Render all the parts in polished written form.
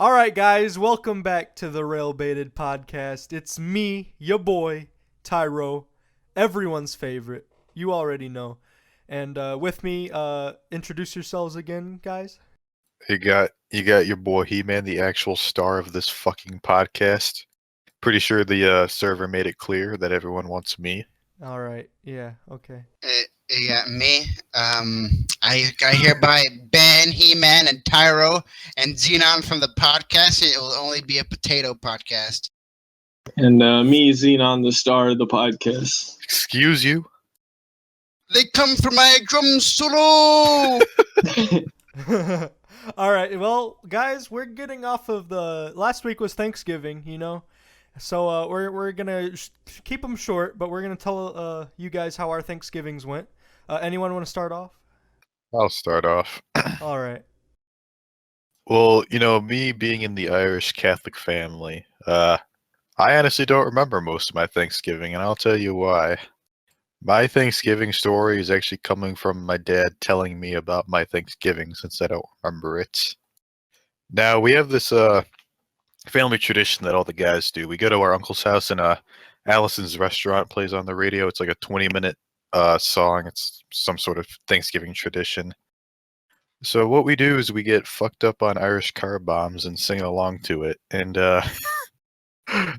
All right, guys, welcome back to the Railbaited podcast. It's me, your boy, Tyro, everyone's favorite. You already know. And with me, introduce yourselves again, guys. You got your boy He-Man, the actual star of this fucking podcast. Pretty sure the server made it clear that everyone wants me. All right, yeah, okay. Yeah, me. I hereby ban He-Man and Tyro and Xenon from the podcast. It will only be a potato podcast. And me, Xenon, the star of the podcast. Excuse you? They come from my drum solo. All right, well, guys, we're getting off of the last week was Thanksgiving, you know. So we're gonna keep them short, but we're gonna tell you guys how our Thanksgivings went. Anyone want to start off? I'll start off. All right. Well, me being in the Irish Catholic family, I honestly don't remember most of my Thanksgiving, and I'll tell you why. My Thanksgiving story is actually coming from my dad telling me about my Thanksgiving, since I don't remember it. Now, we have this family tradition that all the guys do. We go to our uncle's house, and Allison's Restaurant plays on the radio. It's like a 20-minute song. It's some sort of Thanksgiving tradition. So what we do is we get fucked up on Irish car bombs and sing along to it. And I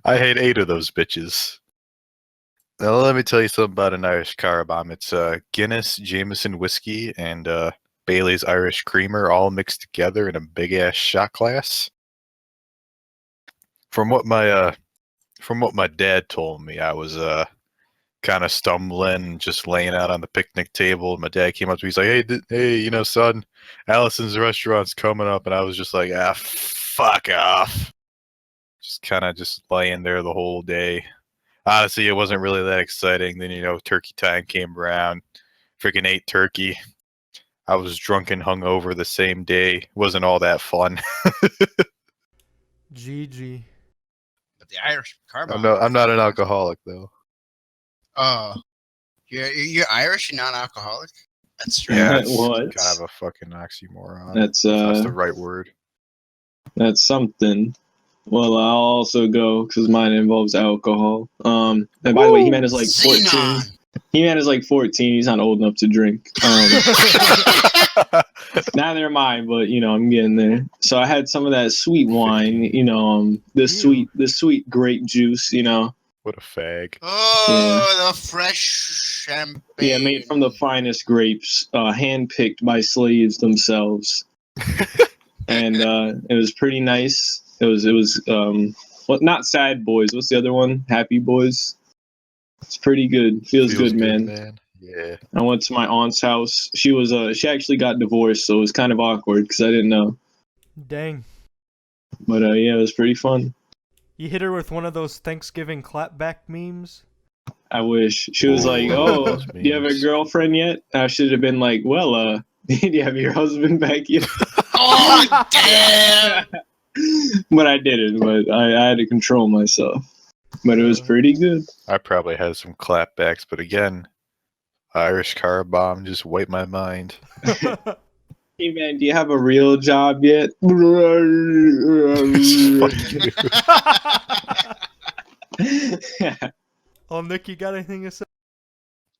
had 8 of those bitches. Now let me tell you something about an Irish car bomb. It's Guinness, Jameson whiskey, and Bailey's Irish creamer all mixed together in a big ass shot glass. From what my dad told me, I was kind of stumbling, just laying out on the picnic table. And my dad came up to me. He's like, "Hey, son, Allison's Restaurant's coming up," and I was just like, fuck off. Just kind of just laying there the whole day. Honestly, it wasn't really that exciting. Then turkey time came around. Freaking ate turkey. I was drunk and hungover the same day. Wasn't all that fun. GG. But the Irish carbon. I'm not an alcoholic though. Oh, you're Irish and non-alcoholic. That's strange. Yeah, it's What? kind of a fucking oxymoron. That's That's the right word. that's something. Well, I'll also go because mine involves alcohol. And by the way, He-Man is like 14. Xenon. He-Man is like 14. He's not old enough to drink. Neither am I, but I'm getting there. So I had some of that sweet wine. The sweet grape juice. What a fag. Oh, the fresh champagne. Yeah, made from the finest grapes, handpicked by slaves themselves. And it was pretty nice. It was not Sad Boys. What's the other one? Happy Boys. It's pretty good. Feels good, man. Yeah. I went to my aunt's house. She actually got divorced, so it was kind of awkward because I didn't know. Dang. But yeah, it was pretty fun. You hit her with one of those Thanksgiving clapback memes? I wish. She was like, "Oh, those do you have a memes. girlfriend yet?" I should have been like, "Well, do you have your husband back yet?" Oh, damn. But I didn't. But I had to control myself. But it was pretty good. I probably had some clapbacks, but again, Irish car bomb just wiped my mind. Hey man, do you have a real job yet? Oh, Nick, you got anything to say?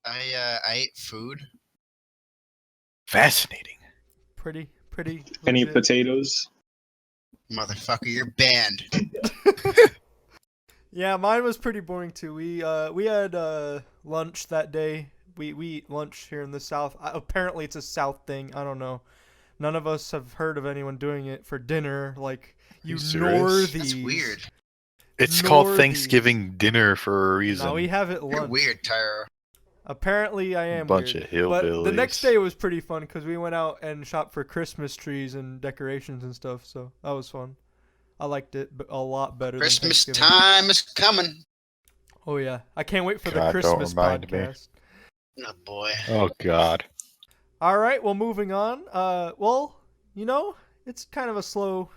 I ate food. Fascinating. Pretty Any legit. potatoes? Motherfucker, you're banned. Yeah, mine was pretty boring too. We had lunch that day. We eat lunch here in the South. Apparently, it's a South thing. I don't know. None of us have heard of anyone doing it for dinner. Like you serious? Northies. That's weird. It's called Northies. Thanksgiving dinner for a reason. No, we have it You're lunch. weird, Tyro. Apparently, I am Bunch weird. of hillbillies. But the next day was pretty fun because we went out and shopped for Christmas trees and decorations and stuff. So that was fun. I liked it a lot better. Christmas than Thanksgiving. time is coming. Oh yeah, I can't wait for the God, don't Christmas remind me. podcast. Oh boy. Oh God. All right, well, moving on. Well, it's kind of a slow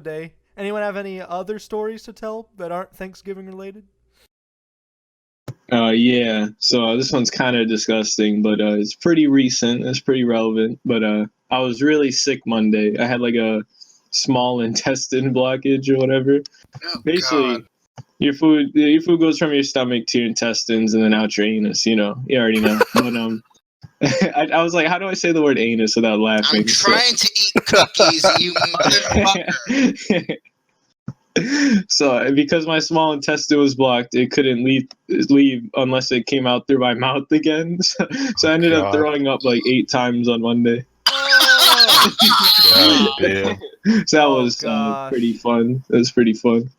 day. Anyone have any other stories to tell that aren't Thanksgiving related? Yeah. So this one's kind of disgusting, but it's pretty recent. It's pretty relevant. But I was really sick Monday. I had like a small intestine blockage or whatever. Oh, Basically, God. your food goes from your stomach to your intestines and then out your anus. You already know. But I was like, how do I say the word anus without laughing? I'm trying to eat cookies, you motherfucker. So because my small intestine was blocked, it couldn't leave unless it came out through my mouth again. So I ended up God. throwing up like 8 times on Monday. Oh, God damn. So that Oh, was gosh. pretty fun. It was pretty fun.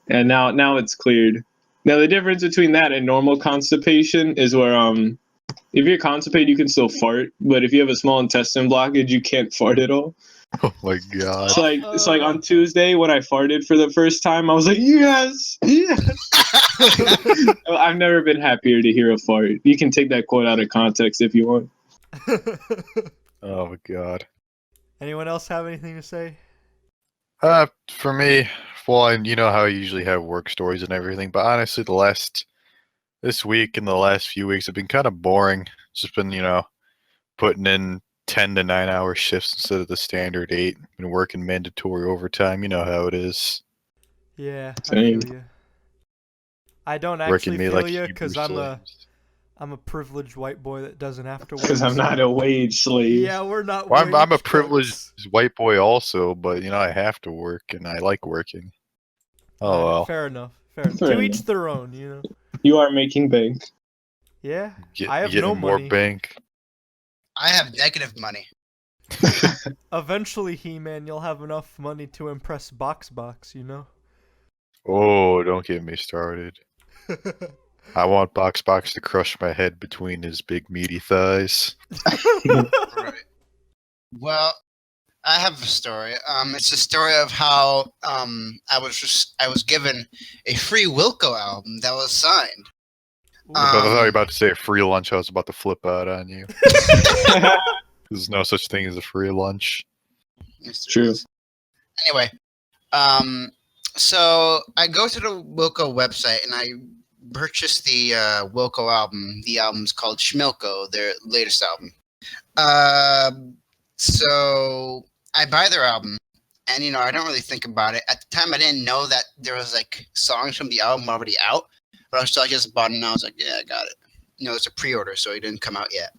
And now it's cleared. Now the difference between that and normal constipation is where if you're constipated you can still fart, but if you have a small intestine blockage you can't fart at all. Oh my God. It's like on Tuesday when I farted for the first time, I was like, yes. I've never been happier to hear a fart. You can take that quote out of context if you want. Oh my God. Anyone else have anything to say? For me, well, and you know how I usually have work stories and everything, but honestly, this week and the last few weeks have been kind of boring. It's just been, putting in 10 to 9 hour shifts instead of the standard 8. Been working mandatory overtime. You know how it is. Yeah, I Same. feel you. I don't Working actually me feel like you Hebrew because slaves. I'm a privileged white boy that doesn't have to work. Because I'm not a wage slave. Yeah, we're not. Well, I'm a wage privileged cucks. white boy also, but I have to work and I like working. Oh Alright, well. fair enough. Fair enough. Fair To each enough. their own. You are making bank. Yeah, Get, I have getting no more money. bank. I have negative money. Eventually, He-Man, you'll have enough money to impress Box. Oh, don't get me started. I want Box to crush my head between his big meaty thighs. Right. Well, I have a story. It's a story of how I was given a free Wilco album that was signed. I thought you were about to say a free lunch. I was about to flip out on you. There's no such thing as a free lunch. True. Anyway, so I go to the Wilco website and I purchased the Wilco album. The album's called Schmilko, their latest album. So I buy their album, and I don't really think about it. At the time, I didn't know that there was like songs from the album already out, but I just bought it and I was like, yeah, I got it. It's a pre-order, so it didn't come out yet.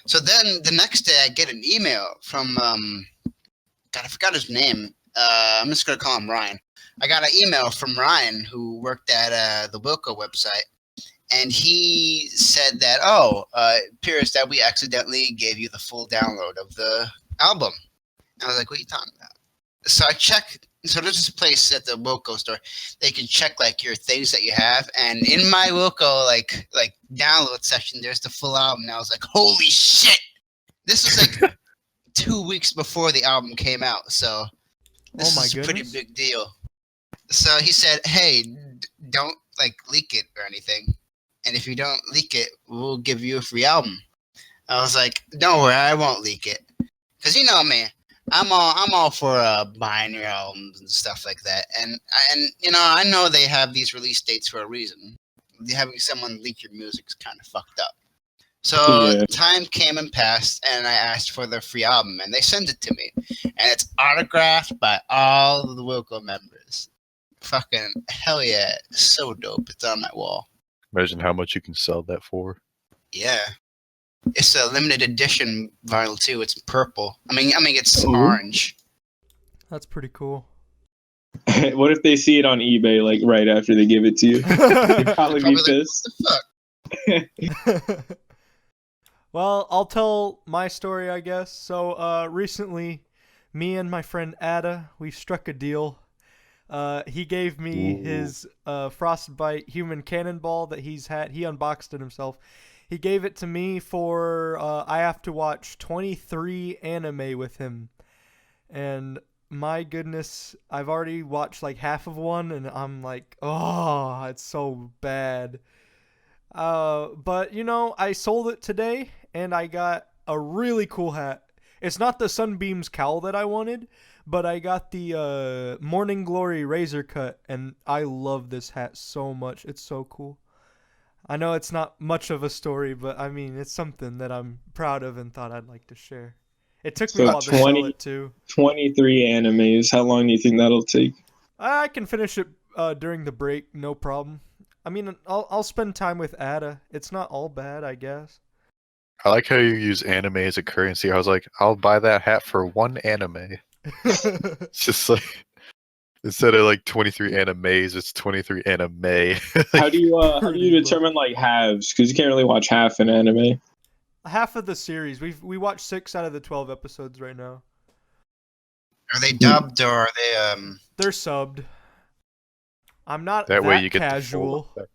So then the next day, I get an email from God, I forgot his name. I'm just gonna call him Ryan. I got an email from Ryan who worked at the Wilco website, and he said that, it appears that we accidentally gave you the full download of the album. And I was like, what are you talking about? So I checked. So there's this place at the Wilco store. They can check like your things that you have, and in my Wilco like download section, there's the full album. And I was like, holy shit! This was like 2 weeks before the album came out, so this is a pretty big deal. So he said, hey, don't leak it or anything, and if you don't leak it, we'll give you a free album. I was like, don't worry, I won't leak it, because you know me, I'm all for buying your albums and stuff like that, and I know they have these release dates for a reason. Having someone leak your music is kind of fucked up. So time came and passed, and I asked for the free album, and they sent it to me, and it's autographed by all of the Wilco members. Fucking hell yeah, it's so dope. It's on my wall. Imagine how much you can sell that for. Yeah, it's a limited edition vinyl too. It's purple. I mean, it's orange. That's pretty cool. What if they see it on eBay like right after they give it to you? They'd probably be pissed. What the fuck? Well, I'll tell my story, I guess. So, recently, me and my friend Ada, we struck a deal. He gave me his Frostbite human cannonball that he's had. He unboxed it himself. He gave it to me for I have to watch 23 anime with him. And my goodness, I've already watched like half of one, and I'm like, oh, it's so bad. But I sold it today, and I got a really cool hat. It's not the Sunbeams cowl that I wanted, but I got the Morning Glory razor cut, and I love this hat so much. It's so cool. I know it's not much of a story, but I mean, it's something that I'm proud of and thought I'd like to share. It took me So a while to sell 20 it too. 23 animes. How long do you think that'll take? I can finish it during the break, no problem. I mean, I'll spend time with Ada. It's not all bad, I guess. I like how you use anime as a currency. I was like, I'll buy that hat for one anime. It's just like instead of like 23 animes, it's 23 anime. How do you Pretty determine like halves? Because you can't really watch half an anime. Half of the series. We watched 6 out of the 12 episodes right now. Are they dubbed or are they They're subbed. I'm not That that, way you get casual. the full effect.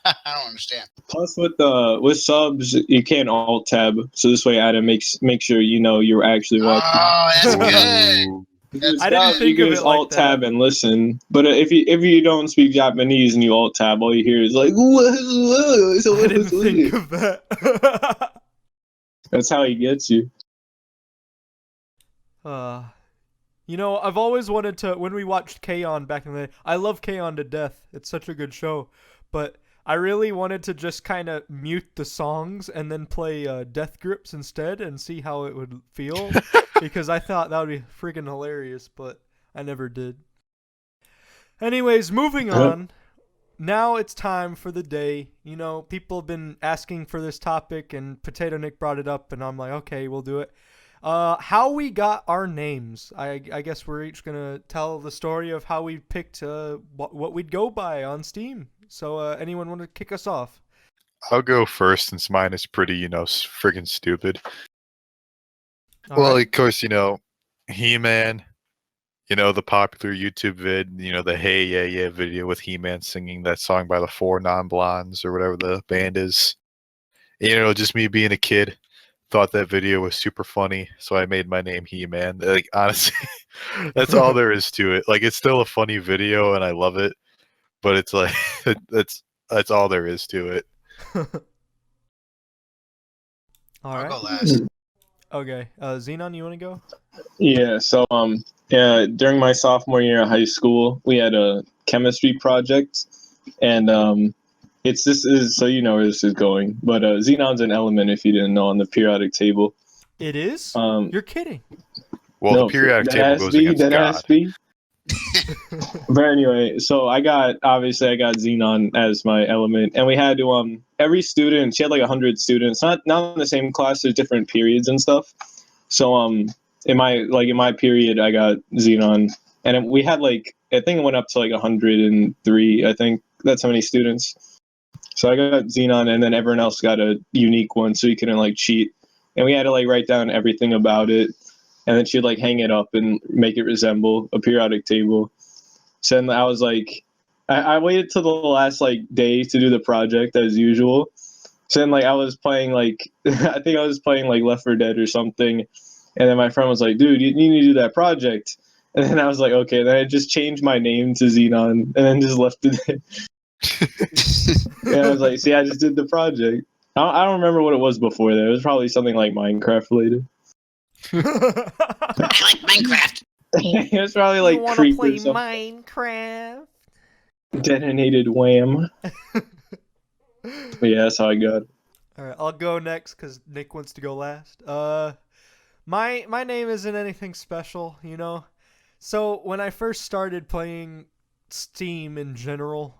I don't understand. Plus, with subs, you can't alt tab, so this way Adam make sure you know you're actually watching. Oh, that's good. Ooh. That's I didn't good. think you of can just it like alt that. tab and listen. But if you don't speak Japanese and you alt tab, all you hear is like. I didn't think of that. That's how he gets you. You know, I've always wanted to, when we watched K-On! Back in the day, I love K-On! To death. It's such a good show. But I really wanted to just kind of mute the songs and then play Death Grips instead and see how it would feel. Because I thought that would be freaking hilarious, but I never did. Anyways, moving on. Now it's time for the day. You know, people have been asking for this topic, and Potato Nick brought it up, and I'm like, okay, we'll do it. How we got our names. I guess we're each gonna tell the story of how we picked what we'd go by on Steam. So anyone want to kick us off? I'll go first since mine is pretty, friggin' stupid. All Well, right. of course, He-Man, the popular YouTube vid, the Hey Yeah Yeah video with He-Man singing that song by the Four Non-Blondes or whatever the band is. Just me being a kid, thought that video was super funny, so I made my name He-Man. Like, honestly, that's all there is to it. Like, it's still a funny video and I love it, but it's like, that's all there is to it. All I'll right. go last. Okay. Xenon, you want to go? Yeah. So during my sophomore year of high school, we had a chemistry project, and this is so you know where this is going. But xenon's an element if you didn't know on the periodic table. It is? Um, You're kidding. Well, no, the periodic that table has goes be, against that God. has be. But anyway, so I got Xenon as my element, and we had to every student. She had like 100 students, not in the same class. There's different periods and stuff. So in my period, I got Xenon, and we had like I think it went up to like 103. I think that's how many students. So I got Xenon, and then everyone else got a unique one, so you couldn't like cheat. And we had to like write down everything about it, and then she'd like hang it up and make it resemble a periodic table. So then I was like, I waited till the last like day to do the project as usual. So then like I was playing like I think I was playing like Left 4 Dead or something, and then my friend was like, "Dude, you need to do that project." And then I was like, "Okay." Then I just changed my name to Xenon, and then just left it there. And I was like, "See, I just did the project." I don't remember what it was before that. It was probably something like Minecraft related. I like Minecraft. It was probably like you want to Creep play or something. Minecraft? Detonated wham. But yeah, that's how I got it. All right, I'll go next because Nick wants to go last. My name isn't anything special, you know. So when I first started playing Steam in general,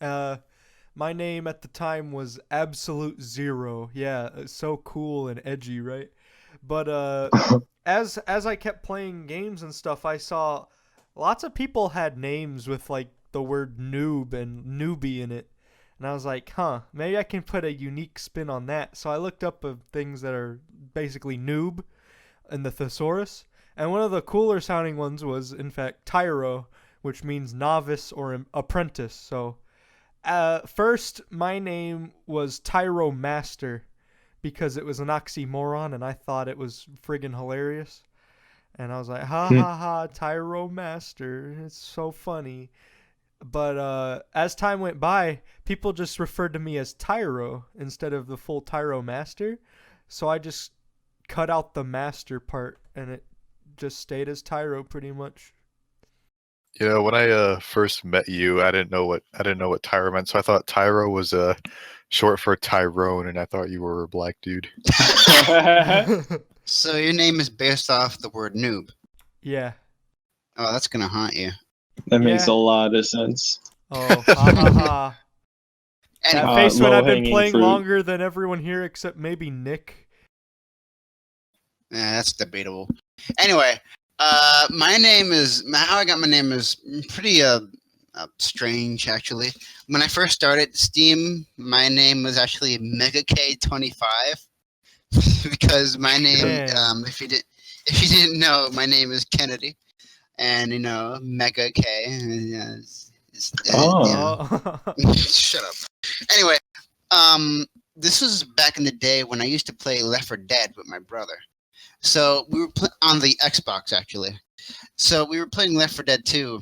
my name at the time was Absolute Zero. Yeah, so cool and edgy, right? But as I kept playing games and stuff, I saw lots of people had names with like the word noob and newbie in it. And I was like, maybe I can put a unique spin on that. So I looked up things that are basically noob in the thesaurus. And one of the cooler sounding ones was, in fact, Tyro, which means novice or apprentice. So first, my name was Tyro Master because it was an oxymoron and I thought it was friggin' hilarious. And I was like, ha ha ha, Tyro Master. It's so funny. But as time went by, people just referred to me as Tyro instead of the full Tyro Master. So I just cut out the master part and it just stayed as Tyro pretty much. When I first met you, I didn't know what Tyro meant, so I thought Tyro was short for Tyrone, and I thought you were a black dude. So your name is based off the word noob. Yeah. Oh, that's gonna haunt you. That makes Yeah. a lot of sense. Oh, ha ha ha. Anyway, That face when I've been low-hanging playing fruit. longer than everyone here except maybe Nick. that's debatable. Anyway, my name is how I got my name is pretty strange actually. When I first started Steam, my name was actually Mega K25 because my name, Damn. if you didn't know, my name is Kennedy, and Mega K. Oh. Shut up. Anyway, this was back in the day when I used to play Left 4 Dead with my brother. So we were on the Xbox actually. So we were playing Left 4 Dead 2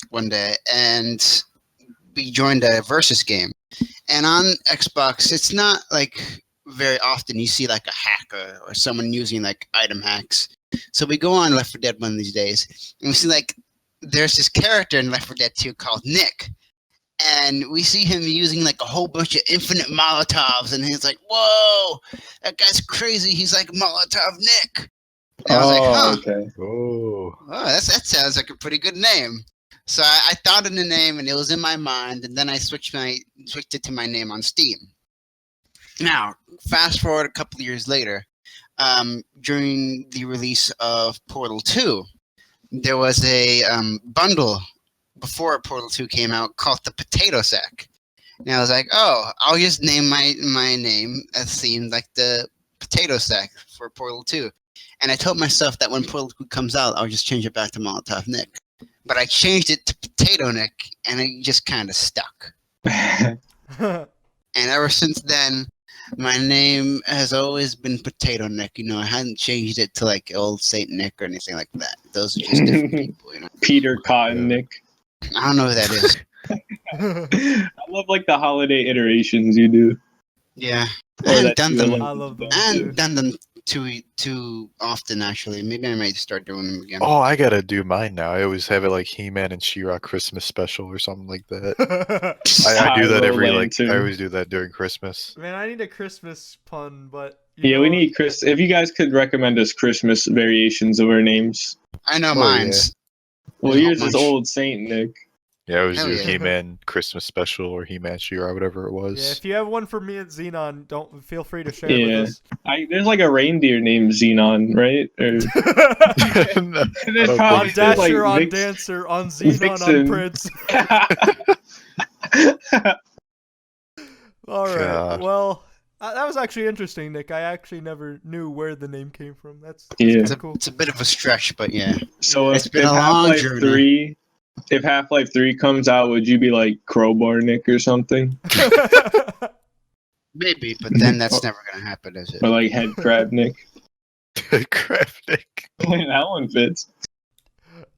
one day, and we joined a versus game. And on Xbox, it's not like very often you see like a hacker or someone using like item hacks. So we go on Left 4 Dead one of these days, and we see like there's this character in Left 4 Dead 2 called Nick. And we see him using like a whole bunch of infinite Molotovs, and he's like, "Whoa, that guy's crazy! He's like Molotov Nick." And I was like, "Huh, Okay. Oh. that sounds like a pretty good name." So I thought in the name, and it was in my mind, and then I switched it to my name on Steam. Now, fast forward a couple of years later, during the release of Portal 2, there was a bundle before Portal 2 came out called the Potato Sack. And I was like, oh, I'll just name my name as seemed like the Potato Sack for Portal 2. And I told myself that when Portal 2 comes out, I'll just change it back to Molotov Nick. But I changed it to Potato Nick, and it just kind of stuck. And ever since then, my name has always been Potato Nick. I hadn't changed it to like Old Saint Nick or anything like that. Those are just different people, Peter Cotton Nick. I don't know who that is. I love like the holiday iterations you do. Yeah, Or I haven't that done you them. like I love them. I haven't done them too often actually. Maybe I might start doing them again. Oh, I gotta do mine now. I always have it like He-Man and She-Ra Christmas special or something like that. I do that Tyro every Lantern. I always do that during Christmas. Man, I need a Christmas pun, but Yeah, we need Chris. If you guys could recommend us Christmas variations of our names. I know Oh, mine's. Well, Not yours is much. Old Saint Nick. Yeah, I always Hell do yeah. He-Man Christmas special or He-Man She-Ra, whatever it Yeah, was. if you have one for me at Xenon, don't feel free to share it Yeah. with us. There's like a reindeer named Xenon, right? Or No, there's I don't On think probably so. Dasher, on Vix- Dancer, on Xenon, Vixen. on Prince. All right. God. Well, that was actually interesting, Nick. I actually never knew where the name came from. That's Yeah. kinda It's cool. it's a bit of a stretch, but yeah. So It's if been a long Half-Life journey. 3, if Half-Life 3 comes out, would you be like Crowbar Nick or something, Maybe, but then that's never gonna happen, is it? or like Head Crab Nick? Graphic. That one fits.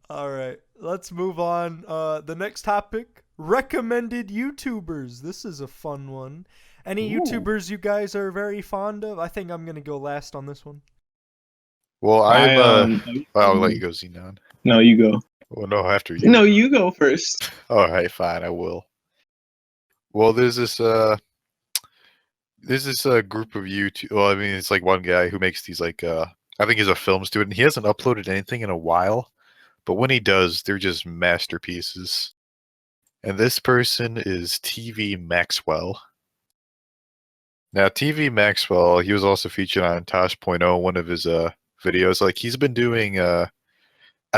All right. Let's move on. The next topic: recommended YouTubers. This is a fun one. Any Ooh. YouTubers you guys are very fond of? I think I'm gonna go last on this one. Well, I'll let you go. go, Xenon. No, you go. Well, no, after you. No, you go first. All right, fine, I will. Well, there's this group of YouTube. Well, I mean, it's like one guy who makes these like I think he's a film student. He hasn't uploaded anything in a while, but when he does, they're just masterpieces. And this person is TV Maxwell. Now, TV Maxwell, he was also featured on Tosh.0, one of his videos. Like he's been doing I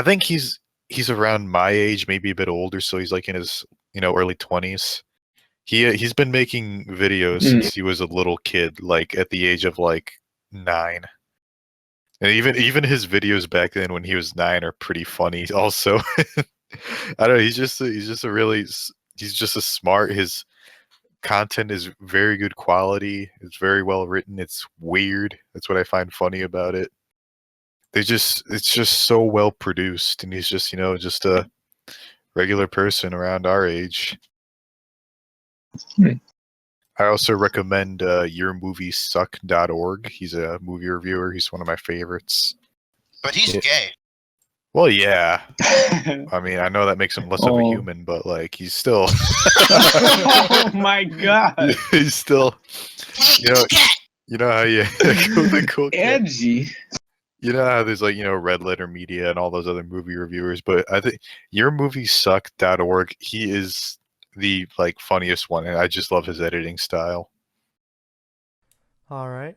think he's around my age, maybe a bit older, so he's like in his early 20s. He's been making videos since he was a little kid, like at the age of like 9. And even his videos back then when he was 9 are pretty funny also. I don't know, he's just a smart. His content is very good quality. It's very well written. It's weird. That's what I find funny about it. It's just so well produced, and he's just just a regular person around our age. I also recommend yourmoviesuck.org. He's a movie reviewer. He's one of my favorites. But he's Yeah. gay. Well, yeah. I mean, I know that makes him less of a human, but like he's still. Oh my god. He's still. Hey, You know, cat! you know how you go the cool cat. Edgy. You know how there's like, Red Letter Media and all those other movie reviewers, but I think yourmoviesuck.org, he is the like funniest one, and I just love his editing style. All right.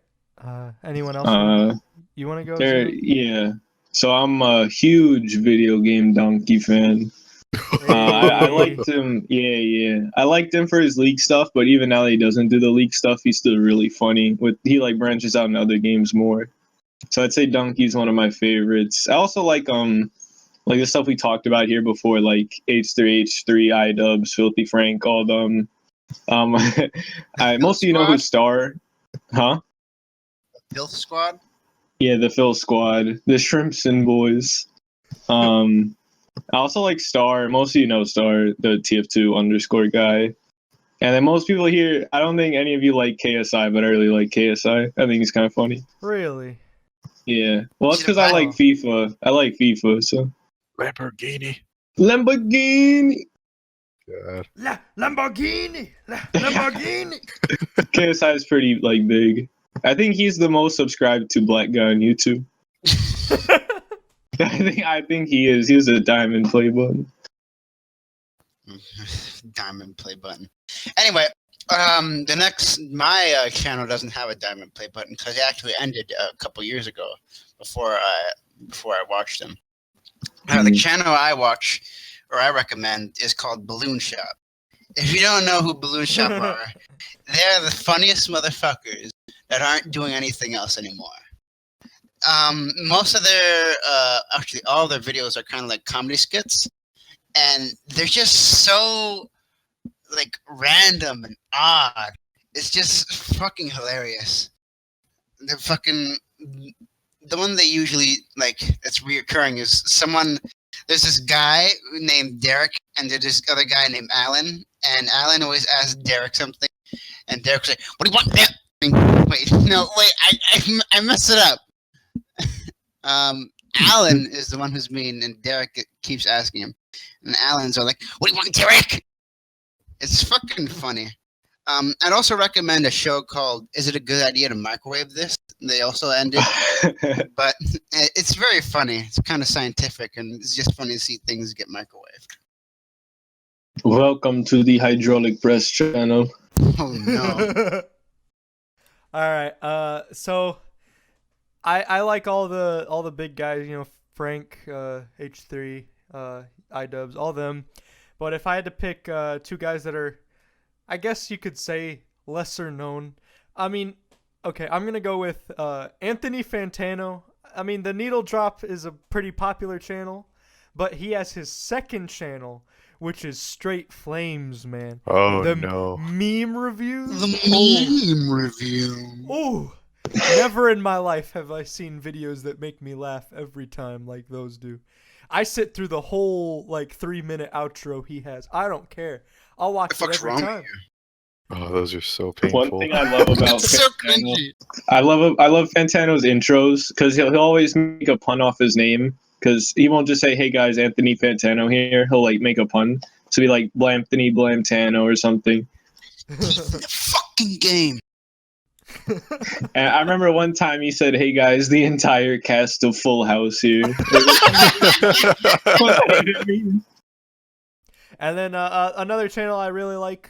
Anyone else? You want to go? Xenon? Yeah. So I'm a huge video game donkey fan. I liked him. Yeah. I liked him for his leak stuff, but even now that he doesn't do the leak stuff, he's still really funny. He like branches out in other games more. So I'd say Donkey's one of my favorites. I also like the stuff we talked about here before, like H3H3, iDubbbz, Filthy Frank, all them. Most of you know who Star, huh? Filth Squad? Yeah, the Phil Squad, the Shrimpson boys. I also like Star. Most of you know Star, the TF2 underscore guy. And then most people here, I don't think any of you like KSI, but I really like KSI. I think he's kind of funny. Really? Yeah. Well, it's because I like FIFA. I like FIFA, so. Lamborghini. God. Lamborghini. KSI is pretty like big. I think he's the most subscribed to black guy on YouTube. I think he is. He's a diamond play button. Diamond play button. Anyway, my channel doesn't have a diamond play button because it actually ended a couple years ago before I watched them. The channel I watch or I recommend is called Balloon Shop. If you don't know who Balloon Shop are, they're the funniest motherfuckers that aren't doing anything else anymore. Most of their, actually all of their videos are kind of like comedy skits, and they're just so like random and odd. It's just fucking hilarious. They're fucking, the one they usually like that's reoccurring is there's this guy named Derek and there's this other guy named Alan, and Alan always asks Derek something, and Derek say, "What do you want?" I messed it up. Alan is the one who's mean, and Derek keeps asking him. And Alan's all like, "What do you want, Derek?" It's fucking funny. I'd also recommend a show called "Is It a Good Idea to Microwave This?" They also ended, but it's very funny. It's kind of scientific, and it's just funny to see things get microwaved. Welcome to the hydraulic press channel. Oh no! All right. So I like all the big guys. Frank, H3, iDubbbz, all them. But if I had to pick two guys that are, I guess you could say, lesser known. I mean, okay, I'm gonna go with Anthony Fantano. I mean, the Needle Drop is a pretty popular channel, but he has his second channel, which is Straight Flames, man. Oh, the no. Meme reviews. Meme review. Oh, never in my life have I seen videos that make me laugh every time like those do. I sit through the whole 3-minute outro he has. I don't care. I'll watch it every time. Oh, those are so painful. One thing I love about It's so Fantano, cringy. I love Fantano's intros because he'll always make a pun off his name, because he won't just say, "Hey guys, Anthony Fantano here." He'll make a pun, so be like Blamthony Blamtano or something. The fucking game. And I remember one time he said, "Hey guys, the entire cast of Full House here." And then another channel I really like,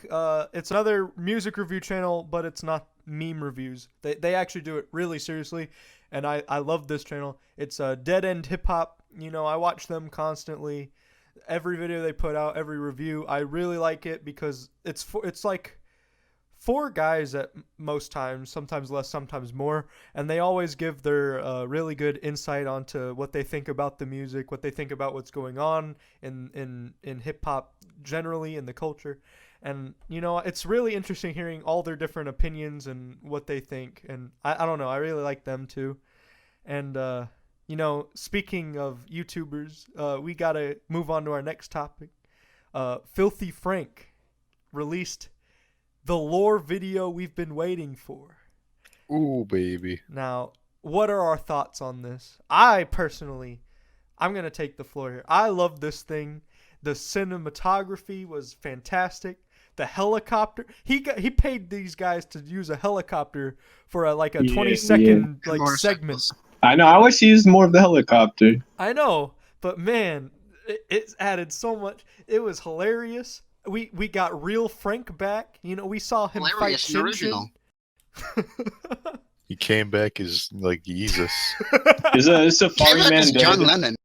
it's another music review channel, but it's not meme reviews. They actually do it really seriously, and I love this channel. It's Dead End Hip Hop. I watch them constantly. Every video they put out, every review, I really like it because it's like 4 guys at most times, sometimes less, sometimes more, and they always give their really good insight onto what they think about the music, what they think about what's going on in hip hop generally in the culture. And it's really interesting hearing all their different opinions and what they think, and I don't know, I really like them too. And speaking of YouTubers, we gotta move on to our next topic. Filthy Frank released the lore video we've been waiting for. Ooh, baby. Now, what are our thoughts on this? I personally I'm gonna take the floor here. I love this thing. The cinematography was fantastic. The helicopter. He paid these guys to use a helicopter for a 20-second segment. I know. I wish he used more of the helicopter. I know, but man, it added so much. It was hilarious. We got real Frank back. You know, we saw him fight Shin Shin. He came back as like Jesus. Is Safari Man dead? John Lennon.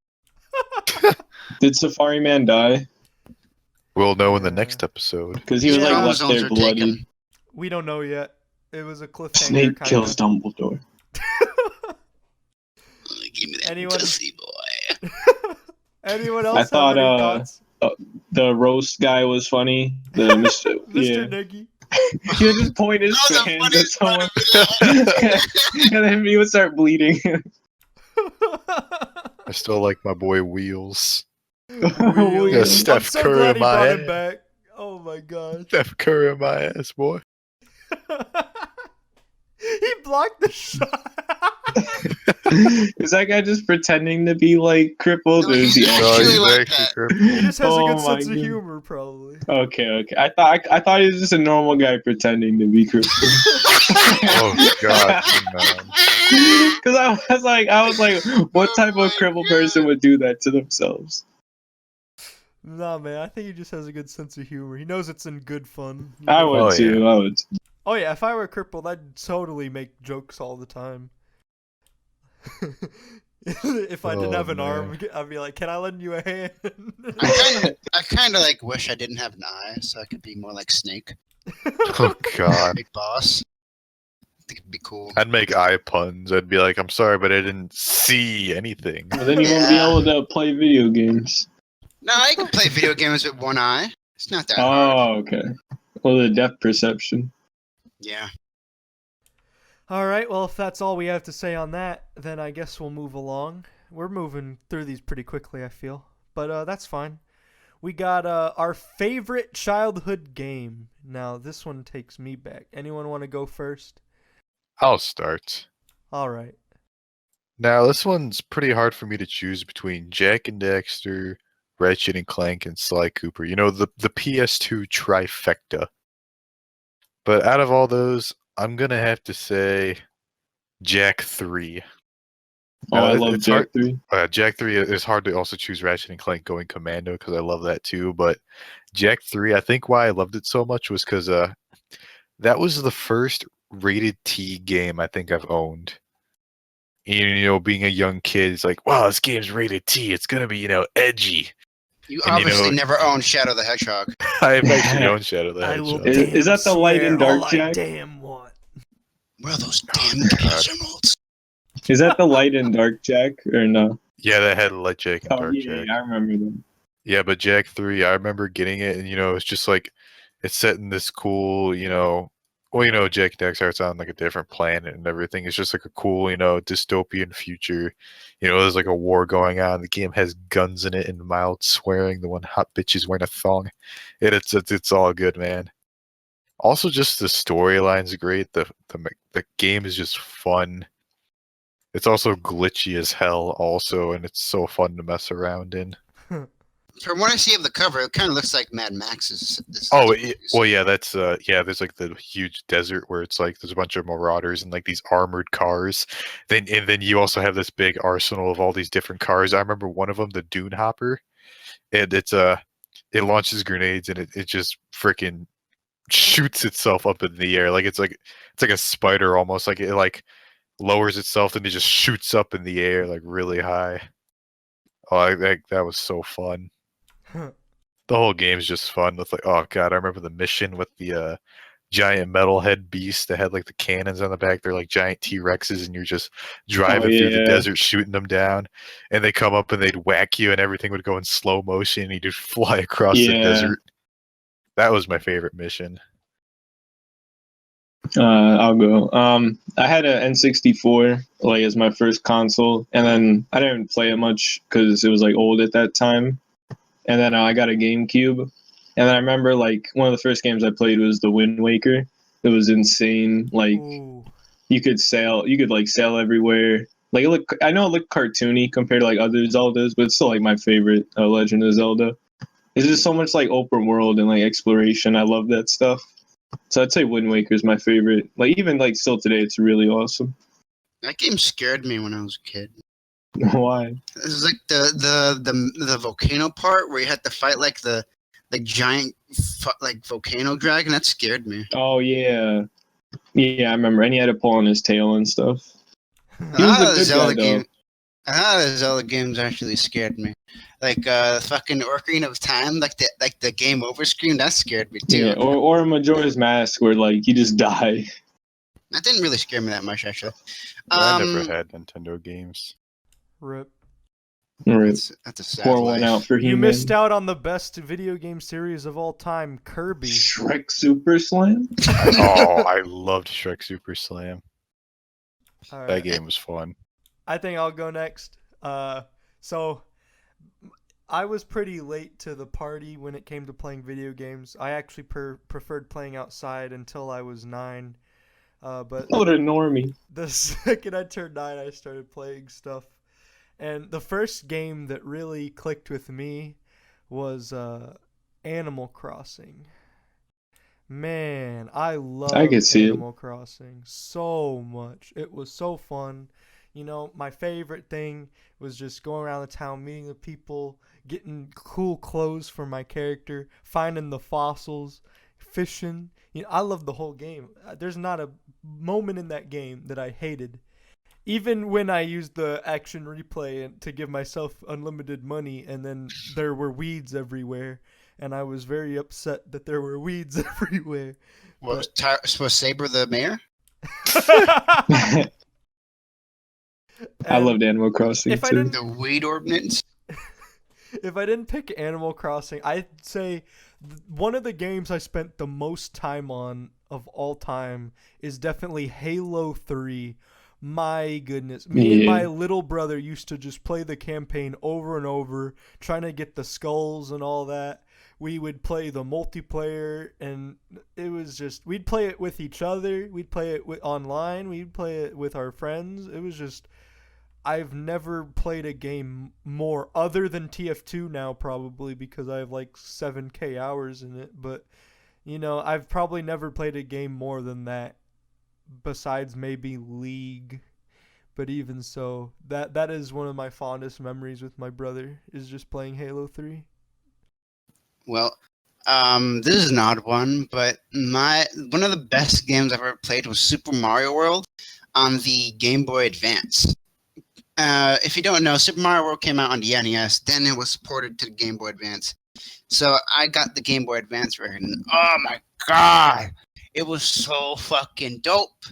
Did Safari Man die? We'll know in the next episode. Because he was like left there bloody. Taken. We don't know yet. It was a cliffhanger. Snape kinda. kills Dumbledore. Give me that Anyone? pussy, boy. Anyone else? I thought have any thoughts? the roast guy was funny. The Mr. Mr. Niggy. He would just point his That was the hand at funniest part someone, and then he would start bleeding. I still like my boy Wheels. Wheels. Yeah, Steph I'm so Curry glad he my brought him ass. back. Oh my god. Steph Curry my ass, boy. He blocked the shot. Is that guy just pretending to be like crippled, No, or is he he's No, actually? actually he's like actually that. crippled. He just has a Oh good my sense of God. humor, probably. Okay. I thought he was just a normal guy pretending to be crippled. Oh God, man. Because I was like, what type of crippled person would do that to themselves? Nah, man, I think he just has a good sense of humor. He knows it's in good fun. I would Oh, too. yeah. I would. Oh yeah, if I were crippled, I'd totally make jokes all the time. If I didn't Oh, have an man. arm, I'd be like, "Can I lend you a hand?" I kind of like wish I didn't have an eye, so I could be more like Snake, Oh God. Big Boss. I think it'd be cool. I'd make eye puns. I'd be like, I'm sorry, but I didn't see anything. But then you won't be Yeah. able to play video games. No, I can play video games with one eye. It's not that hard. Oh, okay. Well, the depth perception. Yeah. All right, well, if that's all we have to say on that, then I guess we'll move along. We're moving through these pretty quickly, I feel, but that's fine. We got our favorite childhood game. Now, this one takes me back. Anyone want to go first? I'll start. All right. Now, this one's pretty hard for me to choose between Jack and Daxter, Ratchet and Clank, and Sly Cooper. You know, the PS2 trifecta. But out of all those, I'm going to have to say Jack 3. Oh, No, I it- love it's Jack hard- 3. Jack 3 is hard to also choose Ratchet and Clank Going Commando because I love that too. But Jack 3, I think why I loved it so much was because that was the first rated T game I think I've owned. You know, being a young kid, it's like, wow, this game's rated T. It's going to be, edgy. You And you obviously know- never owned Shadow the Hedgehog. I've actually owned Shadow the I will Hedgehog. Is- damn that the light and swear dark all I Jack? damn want. Where are those damn God. gas emeralds? Is that the light and dark Jack or no? Yeah, that had Light Jack and Oh, Dark yeah, Jack. I remember them. Yeah, but Jack 3, I remember getting it, and it's just like it's set in this cool, Jack and Daxter it's on like a different planet and everything. It's just like a cool, dystopian future. There's like a war going on. The game has guns in it and mild swearing. The one hot bitch is wearing a thong. It's all good, man. Also, just the storyline's great. The game is just fun. It's also glitchy as hell, also, and it's so fun to mess around in. From what I see of the cover, it kind of looks like Mad Max's. Well, yeah, that's there's like the huge desert where it's like there's a bunch of marauders and like these armored cars. Then you also have this big arsenal of all these different cars. I remember one of them, the Dune Hopper, and it launches grenades and it just freaking shoots itself up in the air it's like a spider almost. Like it like lowers itself and it just shoots up in the air like really high. Oh, that was so fun. The whole game's just fun. With like, oh god, I remember the mission with the giant metalhead beast that had like the cannons on the back. They're like giant T-Rexes, and you're just driving through the yeah. desert, shooting them down, and they come up and they'd whack you, and everything would go in slow motion, and you just fly across the Yeah. desert. That was my favorite mission. I'll go. I had an N64 like as my first console, and then I didn't play it much because it was like old at that time. And then I got a GameCube, and then I remember like one of the first games I played was the Wind Waker. It was insane. Like Ooh. you could like sail everywhere. Like I know it looked cartoony compared to like other Zeldas, but it's still like my favorite Legend of Zelda. It's just so much like open world and like exploration. I love that stuff. So I'd say Wind Waker is my favorite. Like even like still today, it's really awesome. That game scared me when I was a kid. Why? This is like the volcano part where you had to fight like the giant like volcano dragon. That scared me. Oh yeah, yeah. I remember. And he had to pull on his tail and stuff. He was a good guy though. A lot of the Zelda games actually scared me. Like fucking Ocarina of Time, like the game over screen, that scared me too. Yeah, or Majora's Mask where like you just die. That didn't really scare me that much actually. I never had Nintendo games. Rip. Right. That's a sad Pour one life. out for You He-Man. missed out on the best video game series of all time, Kirby. Shrek Super Slam. Oh, I loved Shrek Super Slam. All That right. game was fun. I think I'll go next. So I was pretty late to the party when it came to playing video games. I actually preferred playing outside until I was 9. But What a normie. the second I turned 9, I started playing stuff. And the first game that really clicked with me was Animal Crossing. Man, I love Animal Crossing so much. It was so fun. You know, my favorite thing was just going around the town, meeting the people, getting cool clothes for my character, finding the fossils, fishing. You know, I love the whole game. There's not a moment in that game that I hated. Even when I used the action replay to give myself unlimited money and then there were weeds everywhere, and I was very upset that there were weeds everywhere. Was Saber the mayor? I loved Animal Crossing too. The weed ordinance? If I didn't pick Animal Crossing, I'd say one of the games I spent the most time on of all time is definitely Halo 3. My goodness. Me and my little brother used to just play the campaign over and over, trying to get the skulls and all that. We would play the multiplayer, and it was just, we'd play it with each other. We'd play it online. We'd play it with our friends. It was just, I've never played a game more, other than TF2 now probably, because I have like 7K hours in it. But, you know, I've probably never played a game more than that, besides maybe League. But even so, that is one of my fondest memories with my brother, is just playing Halo 3. Well, this is an odd one, but one of the best games I've ever played was Super Mario World on the Game Boy Advance. If you don't know, Super Mario World came out on the NES, then it was ported to the Game Boy Advance. So I got the Game Boy Advance version, and oh my god, it was so fucking dope.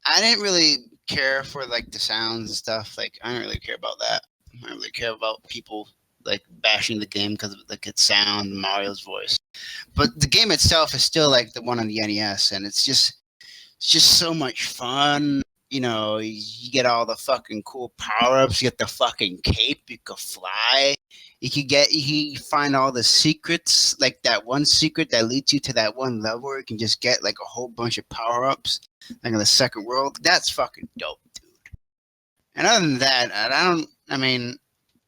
I didn't really care for like the sounds and stuff. Like I didn't really care about that. I didn't really care about people like bashing the game because of like its sound, Mario's voice. But the game itself is still like the one on the NES, and it's just so much fun. You know, you get all the fucking cool power-ups. You get the fucking cape. You can fly. You can find all the secrets, like that one secret that leads you to that one level where you can just get like a whole bunch of power-ups, like in the second world. That's fucking dope, dude. And other than that,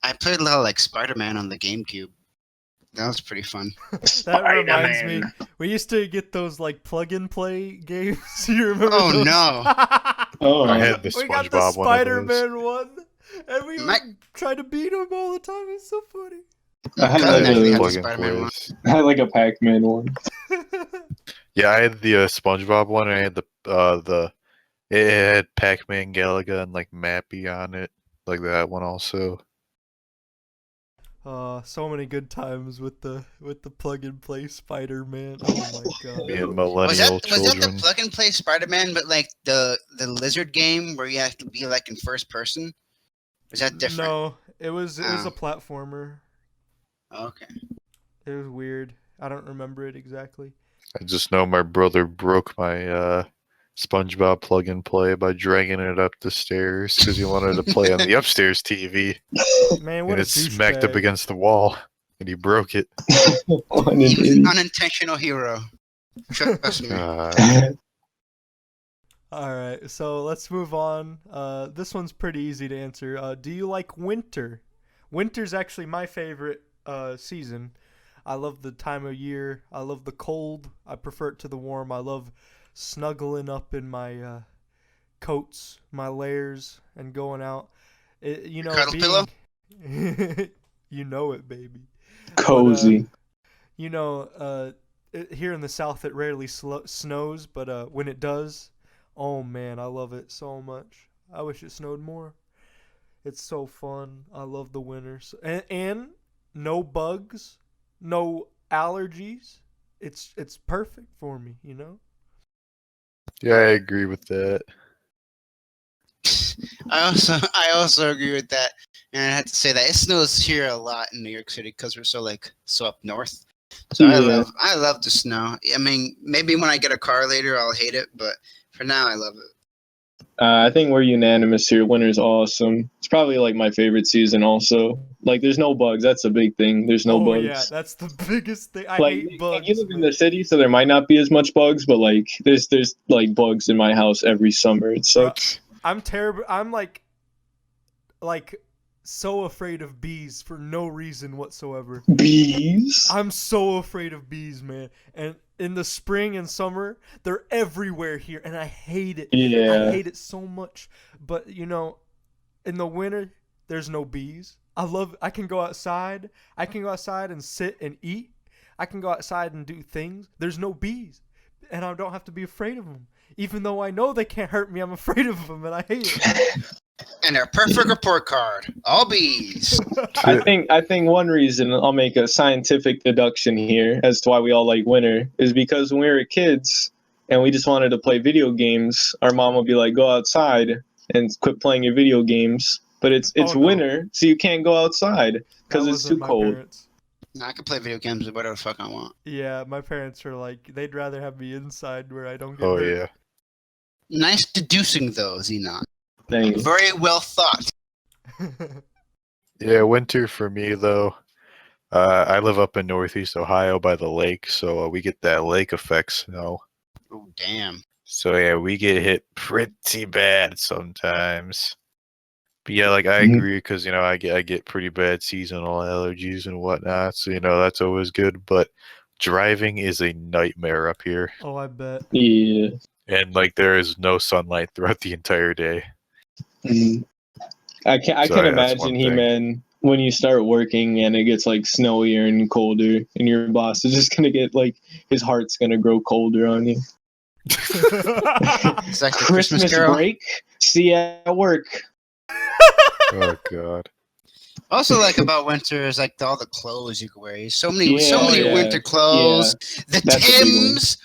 I played a lot of like Spider-Man on the GameCube. That was pretty fun. That reminds me, we used to get those like plug-and-play games. You remember Oh those? no. Oh, I had the We got the SpongeBob one of those. Spider-Man one, and we would try to beat him all the time. It's so funny. I had, Cousin actually had the Plug and Spider-Man one. plays. I had like a Pac-Man one. Yeah, I had the SpongeBob one, and I had it had Pac-Man, Galaga, and like Mappy on it, like that one also. So many good times with the plug-and-play Spider-Man. Oh my god. Me and Was millennial that the children. plug and play Spider-Man, but like the lizard game where you have to be like in first person? Was that different? No, it was Oh. a platformer. Okay. It was weird. I don't remember it exactly. I just know my brother broke my SpongeBob plug and play by dragging it up the stairs because he wanted to play on the upstairs TV, Man, what and a it smacked up douchebag. against the wall, and he broke it. What an He was an idiot. unintentional hero. Trust me. God. All right, so let's move on. This one's pretty easy to answer. Do you like winter? Winter's actually my favorite season. I love the time of year. I love the cold. I prefer it to the warm. I love snuggling up in my coats, my layers, and going out. Cuddle pillow? You know it, baby. Cozy. Here in the South, it rarely snows, but when it does, oh man, I love it so much. I wish it snowed more. It's so fun. I love the winter. And no bugs, no allergies. It's perfect for me, you know? Yeah, I agree with that. I also agree with that, and I have to say that it snows here a lot in New York City because we're so up north. So Yeah. I love the snow. I mean, maybe when I get a car later, I'll hate it, but for now, I love it. I think we're unanimous here. Winter's awesome. It's probably like my favorite season also. Like there's no bugs. That's a big thing. There's no bugs. Yeah, that's the biggest thing. I Like hate bugs. you live in man. the city, so there might not be as much bugs, but like there's like bugs in my house every summer. It sucks. I'm terrible. I'm like so afraid of bees for no reason whatsoever. Bees. I'm so afraid of bees, man. And in the spring and summer, they're everywhere here, and I hate it. Yeah. I hate it so much. But in the winter, there's no bees. I can go outside. I can go outside and sit and eat. I can go outside and do things. There's no bees, and I don't have to be afraid of them. Even though I know they can't hurt me, I'm afraid of them, and I hate it. And our perfect report card, all bees. I think one reason I'll make a scientific deduction here as to why we all like winter is because when we were kids and we just wanted to play video games, our mom would be like, "Go outside and quit playing your video games." But it's Oh, no. winter, so you can't go outside because That it's wasn't too my cold. parents. No, I can play video games with whatever the fuck I want. Yeah, my parents are like, they'd rather have me inside where I don't get Oh hurt. yeah. Nice deducing, though, Xenon. Thank you. Very well thought. Yeah, winter for me though. I live up in Northeast Ohio by the lake, so we get that lake effect snow. Oh, damn. So yeah, we get hit pretty bad sometimes. But yeah, like I Mhm. agree because I get pretty bad seasonal allergies and whatnot. So that's always good. But driving is a nightmare up here, Oh, I bet. Yeah. and like there is no sunlight throughout the entire day. Mhm. I can So, can yeah, that's one imagine thing. He-Man when you start working and it gets like snowier and colder, and your boss is just gonna get like his heart's gonna grow colder on you. It's like the Christmas Carol. break. See you at work. Oh god. Also, like about winter is like all the clothes you can wear. So many Yeah. winter clothes. The That's a big one. Tims,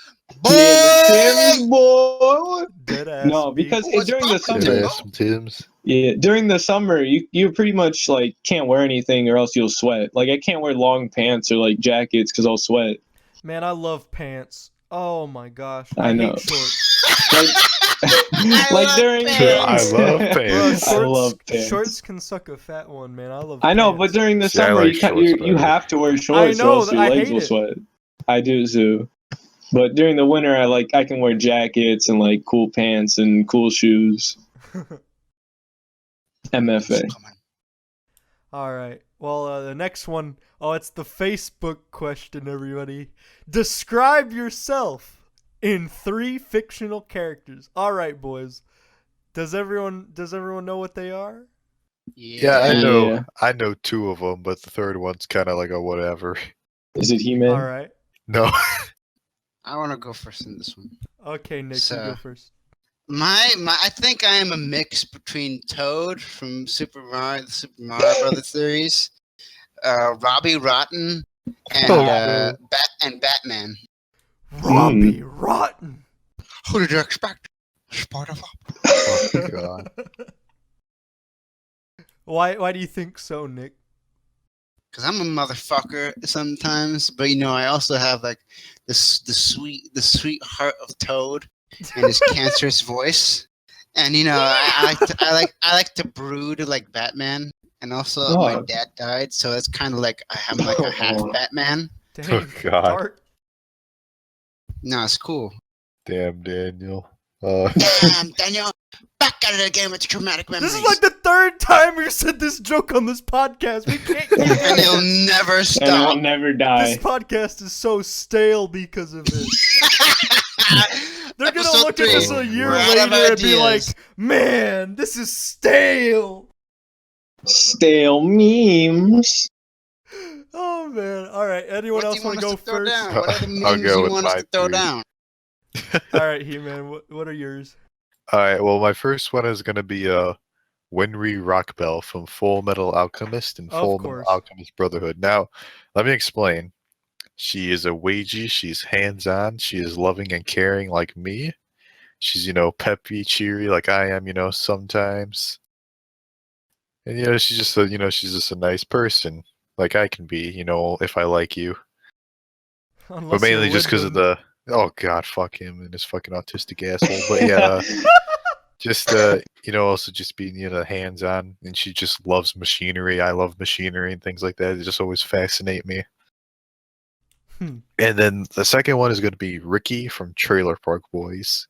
boy. Yeah, the Tim's boy. Dead ass. No, beef. because What's during the poppin', summer, Yeah, some Tims. yeah, during the summer, you pretty much like can't wear anything or else you'll sweat. Like I can't wear long pants or like jackets because I'll sweat. Man, I love pants. Oh my gosh. I know. hate shorts. Like, like during pants. I love Bro, pants. I love pants. Shorts can suck a fat one, man. I love I know, pants. but during the See, I summer, like you shorts you better. have to wear shorts I or know, else your I legs hate will it. sweat. I do too. But during the winter, I can wear jackets and like cool pants and cool shoes. MFA. All right. Well, the next one, it's the Facebook question, everybody. Describe yourself in 3 fictional characters. All right, boys. Does everyone know what they are? Yeah, I Yeah. know. Yeah. I know 2 of them, but the third one's kind of like a whatever. Is it He-Man? All right. No. I want to go first in this one. Okay, Nick, you So- go first. I think I am a mix between Toad from the Super Mario Brothers series, Robbie Rotten, and Oh, Batman. Robbie Rotten. Who did you expect? Spider-Man. Oh god. Why do you think so, Nick? Because I'm a motherfucker sometimes, but I also have like the sweet heart of Toad and his cancerous voice, and I like to brood like Batman, and also my Oh. dad died, so it's kind of like I'm like a half Batman. Dang, God. dark. No, it's cool. Damn, Daniel. Damn, Daniel, back out of the game with the traumatic memories. This is like the third time we said this joke on this podcast. We can't keep and it. it'll never And it stop. will never die. This podcast is so stale because of it. They're gonna Episode look at this a 3. year We're out of later and be like, ideas. man, this is stale. Stale memes. Oh man. Alright, anyone What do else you want to go us throw first? down? What are the I'll memes go you with want us my to throw 3. down? Alright, He-Man, what are yours? Alright, well, my first one is going to be Winry Rockbell from Full Metal Alchemist and Of Full course. Metal Alchemist Brotherhood. Now, let me explain. She is a wagey, she's hands-on, she is loving and caring like me. She's, peppy, cheery like I am, sometimes. And, she's just she's just a nice person. Like I can be, if I like you. Unless But mainly you're just because of Lindon. oh god, fuck him and his fucking autistic asshole. But yeah, just also just being hands on, and she just loves machinery. I love machinery and things like that. It just always fascinate me. And then the second one is going to be Ricky from Trailer Park Boys,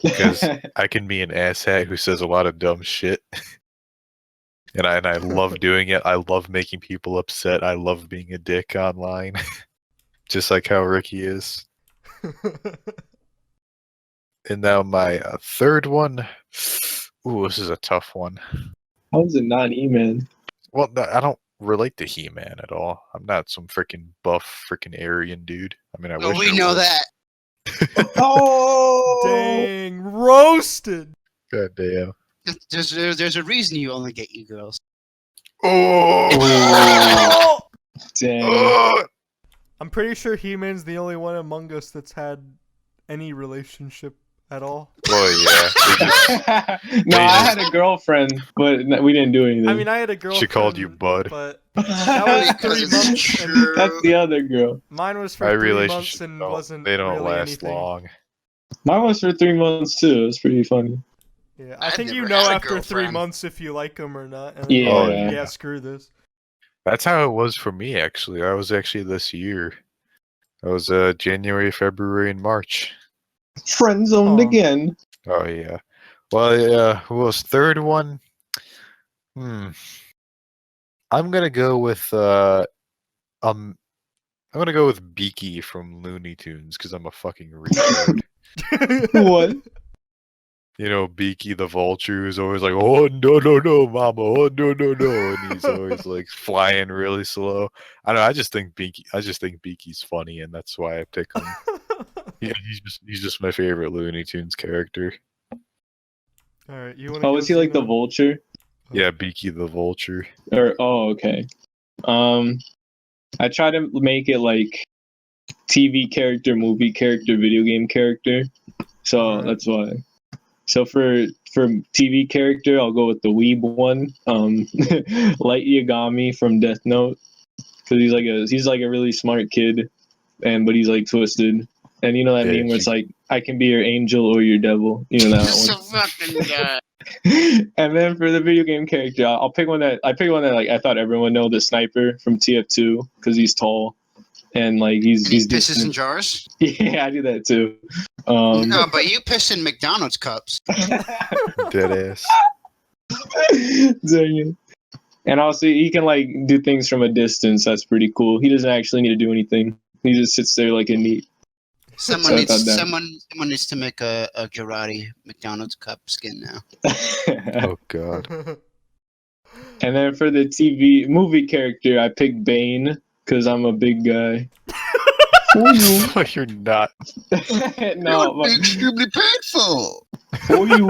because I can be an asshat who says a lot of dumb shit. And I love doing it. I love making people upset. I love being a dick online. Just like how Ricky is. And now my third one. Ooh, this is a tough one. How is it not He-Man? Well, I don't relate to He-Man at all. I'm not some freaking buff, freaking Aryan dude. I mean, I Oh, wish we I know was. that. Oh! Dang, roasted. God damn. There's a reason you only get e-girls. Oh! Oh! Dang. Oh! I'm pretty sure He-Man's the only one among us that's had any relationship at all. Oh yeah. No, I had a girlfriend, but we didn't do anything. I mean, I had a girlfriend. She called you bud. But that was Because 3 it's months. And true. That's the other girl. mine was for My 3 months relationship, and wasn't they don't really last anything. long. Mine was for 3 months too. It was pretty funny. Yeah, I I've think you never know had a after 3 girlfriend. months if you like them or not. And Yeah. Oh, yeah. yeah. Screw this. That's how it was for me, actually. I was actually this year. I was January, February, and March. Friend zoned Aw. again. Oh yeah. Well, yeah. Who was third one? I'm gonna go with I'm gonna go with Beaky from Looney Tunes because I'm a fucking retard. What? Beaky the vulture is always like, oh no no no, mama, oh no no no, and he's always like flying really slow. I don't know. I just think Beaky's funny, and that's why I pick him. Yeah, he's just my favorite Looney Tunes character. All right, you want to? Oh, is he like the vulture? Yeah, Beaky the vulture. Or okay. I try to make it like TV character, movie character, video game character. So Alright. that's why. So for TV character, I'll go with the weeb one, Light Yagami from Death Note, because he's like a really smart kid, but he's like twisted. And you know that Yeah, meme where it's like, I can be your angel or your devil. You know that So one. fucking guy. And then for the video game character, I'll pick one that like I thought everyone know, the sniper from TF2, because he's tall and like he's And he pisses distant. in jars? Yeah, I do that too. No, but you piss in McDonald's cups. Dead ass. Dang it. And also, he can like do things from a distance. That's pretty cool. He doesn't actually need to do anything. He just sits there like a neat. Someone So I thought that- someone needs to make a Girardi McDonald's cup skin now. Oh god. And then for the movie character, I picked Bane because I'm a big guy. For you. No, you're not. It No, would be extremely painful. for you.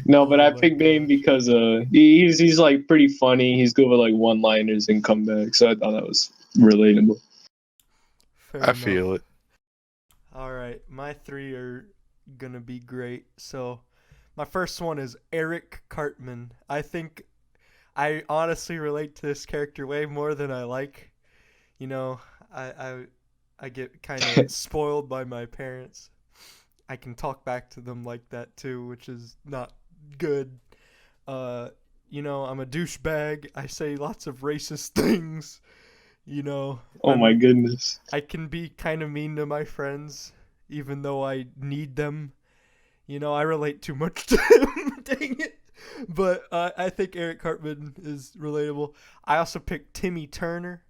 No, but Oh I my picked Bane gosh. because he's like pretty funny. He's good with like one-liners and comebacks. So I thought that was relatable. Fair I enough. feel it. All right, my 3 are gonna be great. So, my first one is Eric Cartman. I think I honestly relate to this character way more than I like. I get kind of spoiled by my parents. I can talk back to them like that too, which is not good. I'm a douchebag. I say lots of racist things. Oh my goodness. I can be kind of mean to my friends. even though I need them. You know, I relate too much to him. Dang it. But I think Eric Cartman is relatable. I also picked Timmy Turner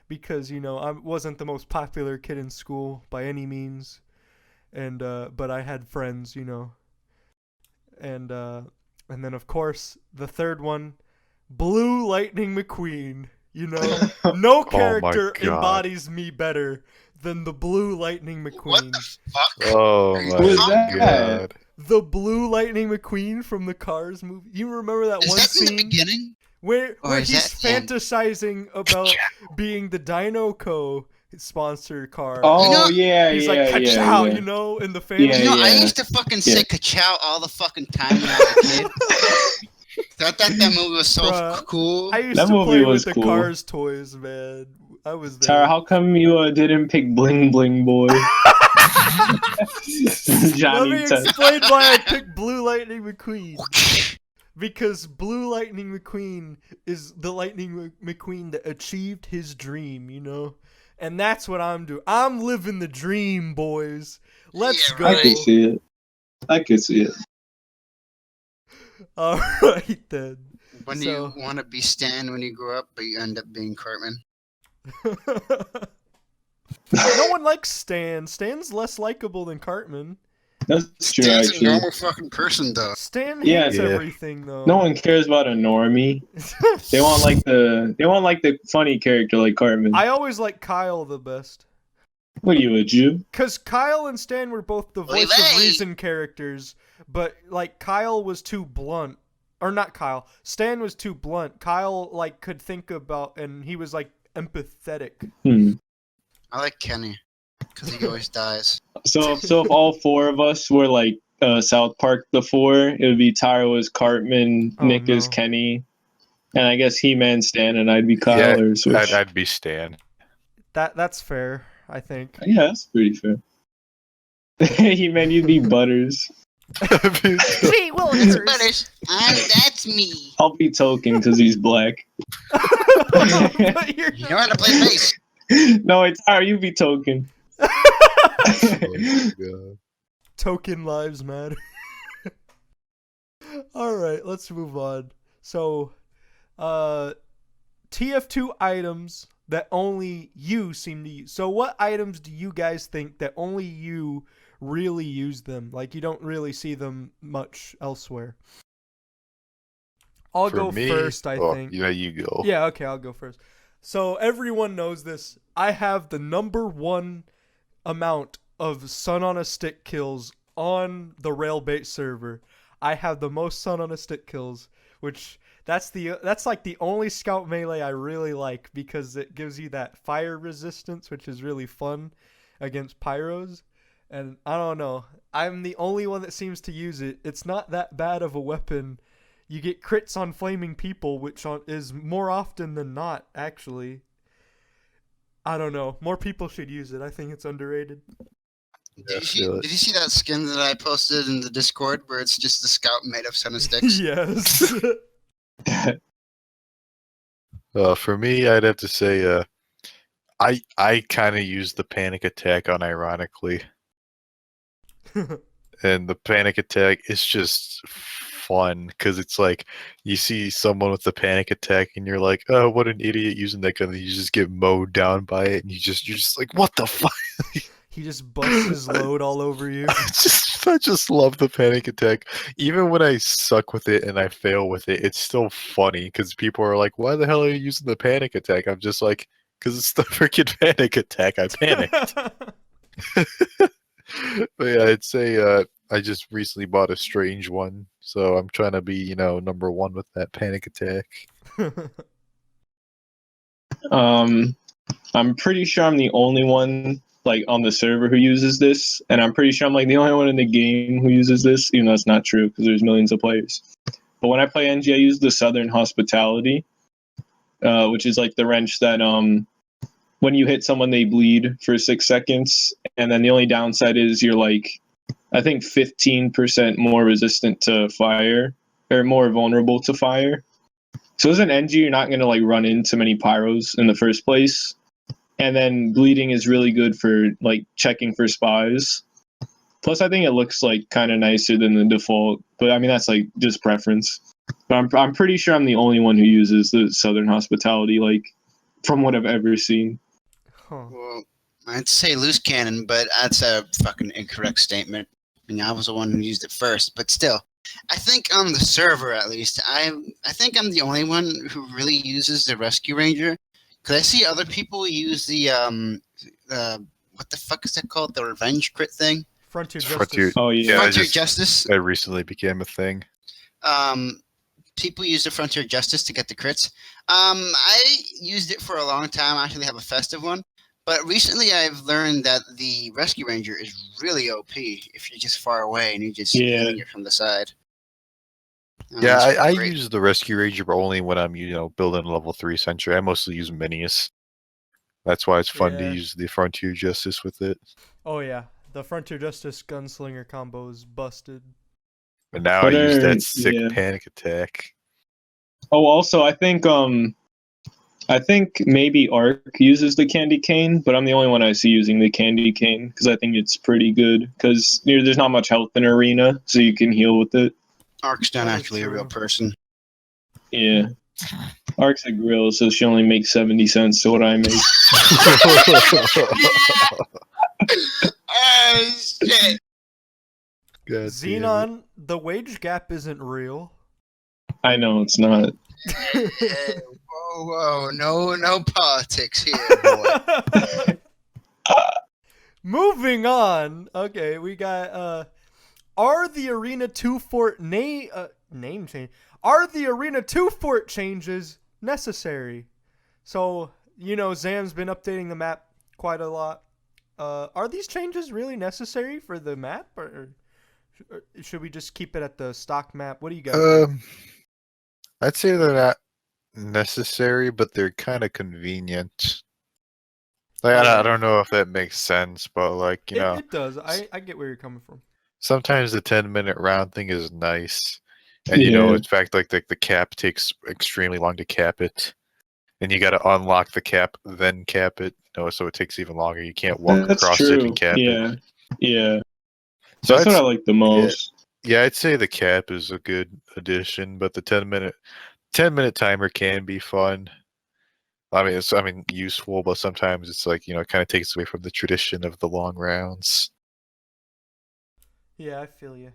because, you know, I wasn't the most popular kid in school by any means. And but I had friends, you know. And then of course the third one, Blue Lightning McQueen. You know, no character God. embodies me better than the Blue Lightning McQueen. What the fuck? Oh Who is my that? god. The Blue Lightning McQueen from the Cars movie. You remember that Is one that in the scene beginning? where or is he's that the end? fantasizing about being the Dinoco sponsor car? Oh, know, He's like, ka-chow, you know, in the family. Yeah, You know, I yeah. used to fucking say ka-chow all the fucking time when I was a kid. So I thought that movie was so Bruh, cool. I used That to movie play was with the cool. Cars toys, man. I was there. Tyra, how come you didn't pick Bling Bling Boy? Let Johnny me Test. explain why I picked Blue Lightning McQueen. Because Blue Lightning McQueen is the Lightning McQueen that achieved his dream, you know? And that's what I'm doing. I'm living the dream, boys. Let's Yeah, go. I can see it. I can see it. All right, then. When do you want to be Stan when you grow up, but you end up being Cartman? No one likes Stan. Stan's less likable than Cartman. That's true, Stan's a actually. normal fucking person, though. Stan Yeah. hates Yeah. everything, though. No one cares about a normie. They want the funny character like Cartman. I always like Kyle the best. What are you, a Jew? Because Kyle and Stan were both the voice of Levi! reason characters, but, like, Kyle was too blunt. Or not Kyle. Stan was too blunt. Kyle, like, could think about, and he was, like, empathetic. I like Kenny, because he always dies. So if all four of us were like South Park the four, it would be Tyro as Cartman, Oh, Nick as no. Kenny, and I guess He-Man Stan, and I'd be Kyle Yeah, or Switch. I'd be Stan. That's fair, I think. Yeah, that's pretty fair. He-Man, you'd be Butters. Gee, It's Butters. That's me. I'll be Token because he's black. But you're You know how to play bass. No, it's Tyro, you be Token. Oh my god. Token lives matter. All right, let's move on. So, TF2 items that only you seem to use. So, what items do you guys think that only you really use them? Like, you don't really see them much elsewhere. I'll For go me, first, I think. Yeah, you go. Yeah, okay, I'll go first. So everyone knows this. I have the #1 amount of Sun on a Stick kills on the Railbait server. I have the most Sun on a Stick kills, which that's like the only scout melee I really like because it gives you that fire resistance, which is really fun against pyros. And I don't know, I'm the only one that seems to use it. It's not that bad of a weapon. You get crits on flaming people, which is more often than not, actually. I don't know. More people should use it. I think it's underrated. Yeah, Did you see that skin that I posted in the Discord where it's just the scout made of Sun of Sticks? Yes. For me, I'd have to say, I kind of use the panic attack unironically, and the panic attack is just fun because it's like you see someone with the panic attack and you're like, oh, what an idiot using that gun, and you just get mowed down by it, and you're just like, what the fuck? He just busts his load all over you. I just love the panic attack. Even when I suck with it and I fail with it, it's still funny because people are like, why the hell are you using the panic attack? I'm just like, because it's the freaking panic attack. I panicked. But yeah, I'd say I just recently bought a strange one, so I'm trying to be, #1 with that panic attack. I'm pretty sure I'm the only one like on the server who uses this, and I'm pretty sure I'm like the only one in the game who uses this, even though it's not true because there's millions of players. But when I play NG, I use the Southern Hospitality, which is like the wrench that when you hit someone they bleed for 6 seconds, and then the only downside is you're like I think 15% more resistant to fire or more vulnerable to fire. So as an NG, you're not gonna like run into many pyros in the first place. And then bleeding is really good for like checking for spies. Plus, I think it looks like kind of nicer than the default. But I mean, that's like just preference. But I'm pretty sure I'm the only one who uses the Southern Hospitality, like from what I've ever seen. Huh. Well, I'd say loose cannon, but that's a fucking incorrect statement. I mean, I was the one who used it first, but still, I think on the server at least, I think I'm the only one who really uses the Rescue Ranger, because I see other people use the what the fuck is that called? The Revenge Crit thing. Frontier Frontier- Justice. Oh yeah. Frontier Justice. It recently became a thing. People use the Frontier Justice to get the crits. I used it for a long time. I actually have a festive one. But recently I've learned that the Rescue Ranger is really OP if you're just far away and you're just hitting it from the side. Yeah, It's I great. use the Rescue Ranger, but only when I'm building a level 3 sentry. I mostly use minis. That's why it's fun to Yeah. use the Frontier Justice with it. Oh yeah, the Frontier Justice Gunslinger combo is busted. But now But, I use yeah. that sick panic attack. Oh, also, I think maybe Ark uses the candy cane, but I'm the only one I see using the candy cane because I think it's pretty good. Because there's not much health in Arena, so you can heal with it. Ark's not That is actually a true. real person. Yeah. Ark's a grill, so she only makes 70 cents to what I make. Oh shit! God damn it. Xenon, the wage gap isn't real. I know it's not. Hey, whoa, no politics here, boy. Moving on. Okay, we got are the Arena 2 fort name change? Are the Arena 2 fort changes necessary? So, Zam's been updating the map quite a lot. Are these changes really necessary for the map, or should we just keep it at the stock map? What do you guys think? I'd say they're not necessary, but they're kind of convenient. Like, I don't know if that makes sense, but like, It does. I get where you're coming from. sometimes the 10-minute round thing is nice. And Yeah. in fact, like the cap takes extremely long to cap it. And you gotta unlock the cap, then cap it. So it takes even longer. You can't walk That's across true. it and cap it. Yeah. So That's what I I'd- like the most. Yeah, I'd say the cap is a good addition, but the 10-minute timer can be fun. I mean, it's useful, but sometimes it's like, it kind of takes away from the tradition of the long rounds. Yeah, I feel you.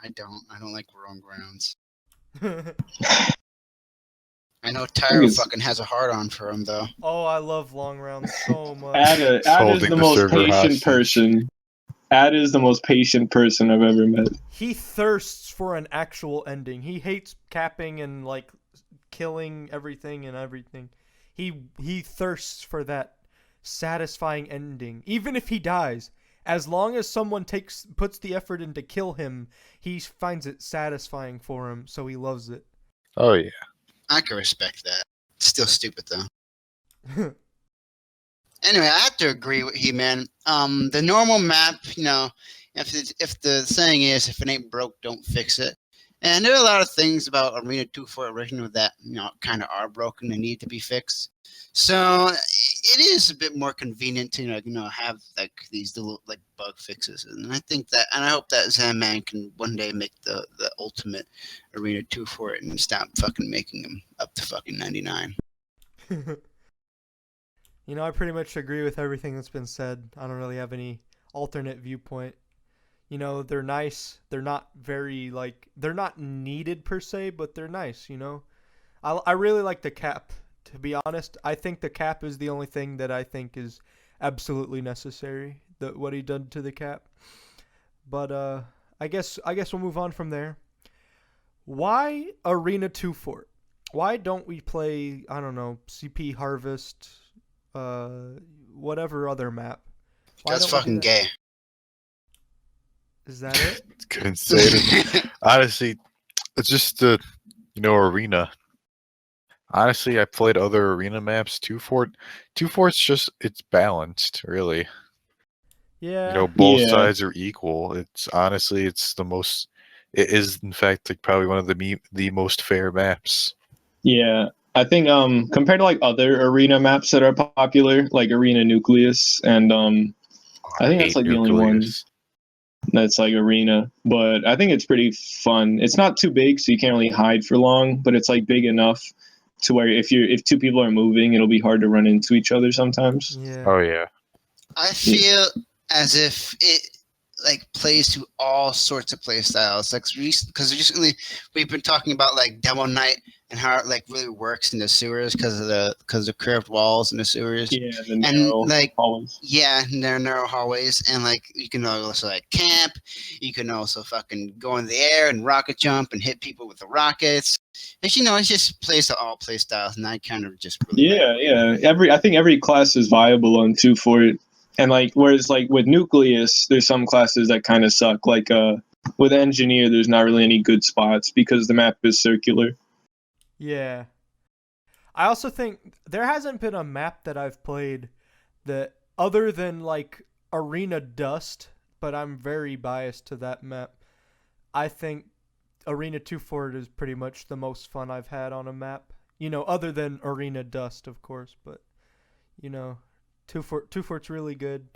I don't like wrong rounds. I know Tyro fucking has a hard on for him though. Oh, I love long rounds so much. Ad is holding the the most server patient hostage. person. Ad is the most patient person I've ever met. He thirsts for an actual ending. He hates capping and like killing everything and everything. He thirsts for that satisfying ending. Even if he dies, as long as someone puts the effort in to kill him, he finds it satisfying for him, so he loves it. Oh yeah. I can respect that. Still stupid though. Anyway, I have to agree with you, man. The normal map, if the saying is, if it ain't broke, don't fix it. And there are a lot of things about Arena 2 for original that, kind of are broken and need to be fixed. So it is a bit more convenient to, have like these little like bug fixes. And I think that, and I hope that Zaman can one day make the ultimate Arena 2 for it and stop fucking making them up to fucking 99. I pretty much agree with everything that's been said. I don't really have any alternate viewpoint. They're nice. They're not very, they're not needed per se, but they're nice, I really like the cap, to be honest. I think the cap is the only thing that I think is absolutely necessary, what he did to the cap. But I guess we'll move on from there. Why Arena 2 Fort? Why don't we play, I don't know, CP Harvest, whatever other map? That's fucking gay. Is that it? Couldn't say it. Honestly, it's just the arena. Honestly, I played other arena maps. 2-Fort's just, it's balanced, really. Yeah. Both Yeah. sides are equal. It's honestly, it is in fact like probably one of the most fair maps. Yeah. I think compared to like other arena maps that are popular, like Arena Nucleus, and I think that's like the only one. That's like arena, but I think it's pretty fun. It's not too big, so you can't really hide for long, but it's like big enough to where if two people are moving, it'll be hard to run into each other sometimes. Yeah. Oh yeah. I feel as if it like plays to all sorts of play styles. Like because recently we've been talking about like demo night and how it like really works in the sewers because of the curved walls in the sewers. Yeah, And like hallways. yeah, and they're narrow hallways, and like you can also like camp. You can also fucking go in the air and rocket jump and hit people with the rockets. But it just plays to all play styles, and I kind of just really I think every class is viable on 2 Fort. And like, whereas like with Nucleus, there's some classes that kind of suck. Like with Engineer, there's not really any good spots because the map is circular. Yeah. I also think there hasn't been a map that I've played that other than like Arena Dust, but I'm very biased to that map. I think Arena 2 Fort is pretty much the most fun I've had on a map. Other than Arena Dust, of course, but 2 Fort's really good.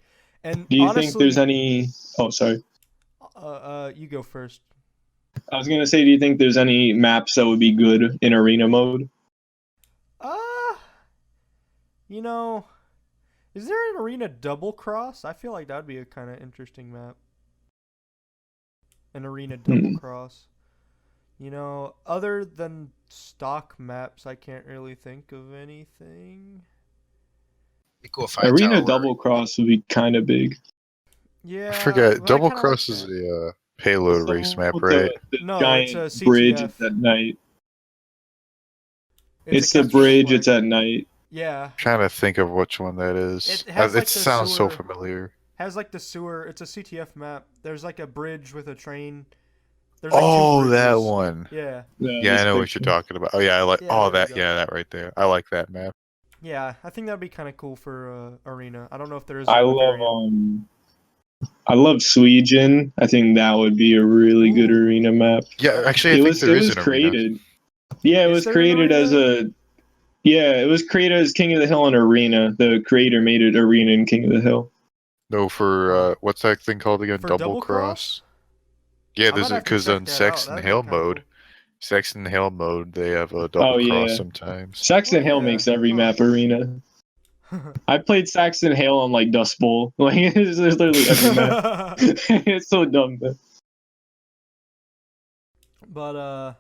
And do you honestly, think there's any? Oh, sorry. You go first. I was gonna say, do you think there's any maps that would be good in arena mode? Is there an arena double cross? I feel like that'd be a kind of interesting map. An arena double cross. Other than stock maps, I can't really think of anything. be cool if Arena double cross would be kind of big. Yeah. I forget. but Double kinda cross like is that. a payload race map, right? No, giant it's a bridge CTF. at night. It's the a capture bridge. flag. It's at night. Yeah. Trying to think of which one that is. It has, like, the sounds so sewer. familiar. Has like the sewer. It's a CTF map. There's like a bridge with a train. There's like Oh, two that bridges. one. Yeah. Yeah, I know what you're talking about. Oh yeah, I like. Yeah, Oh, there you that. go. Yeah, that right there. I like that map. Yeah, I think that'd be kind of cool for arena. I don't know if there is. I love Sweden. I think that would be a really good Ooh. arena map. Yeah, actually, I think there is an arena. Created. Yeah, it Is was there an created as arena? it was created as King of the Hill and Arena. The creator made it Arena in King of the Hill. No, for what's that thing called again? For Double cross. Yeah, I there's might have to because check on that out. Saxon That'd be Hill kinda mode, Saxon Hill mode, they have a double Oh, cross yeah. sometimes. Saxon Hill yeah. makes every Huh. map Arena. cool. I played Saxon Hill on like Dust Bowl. Like it's literally every map. It's so dumb. But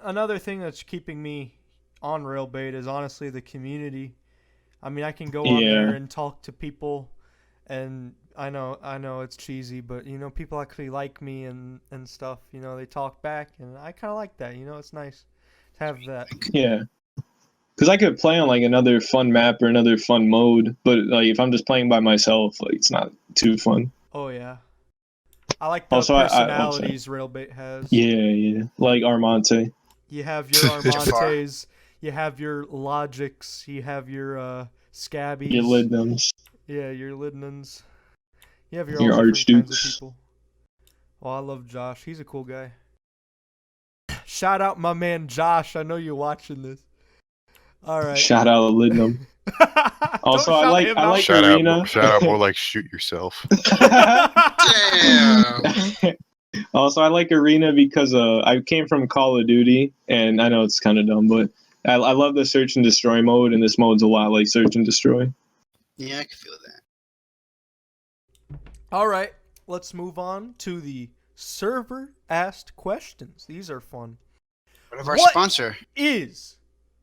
another thing that's keeping me on Railbait is honestly the community. I mean, I can go on there and talk to people, and I know it's cheesy, but people actually like me and stuff. They talk back, and I kind of like that. It's nice to have that. Yeah. Because I could play on like another fun map or another fun mode, but like if I'm just playing by myself, like it's not too fun. Oh yeah, I like the Also, personalities Railbait has. Yeah, like Armante. You have your Armantes, you have your Logics, you have your Scabbies. Your Lidnums. Yeah, your Lidnans. You have your Your all different kinds of Archdukes. people. Oh, I love Josh. He's a cool guy. Shout out my man Josh. I know you're watching this. All right. Shout out Lidnum. Also, I like Shout Arena. out more like shoot yourself. Damn. Also, I like Arena because I came from Call of Duty, and I know it's kind of dumb, but I love the search and destroy mode, and this mode's a lot like search and destroy. Yeah, I can feel that. All right. Let's move on to the server asked questions. These are fun. What of our What sponsor? is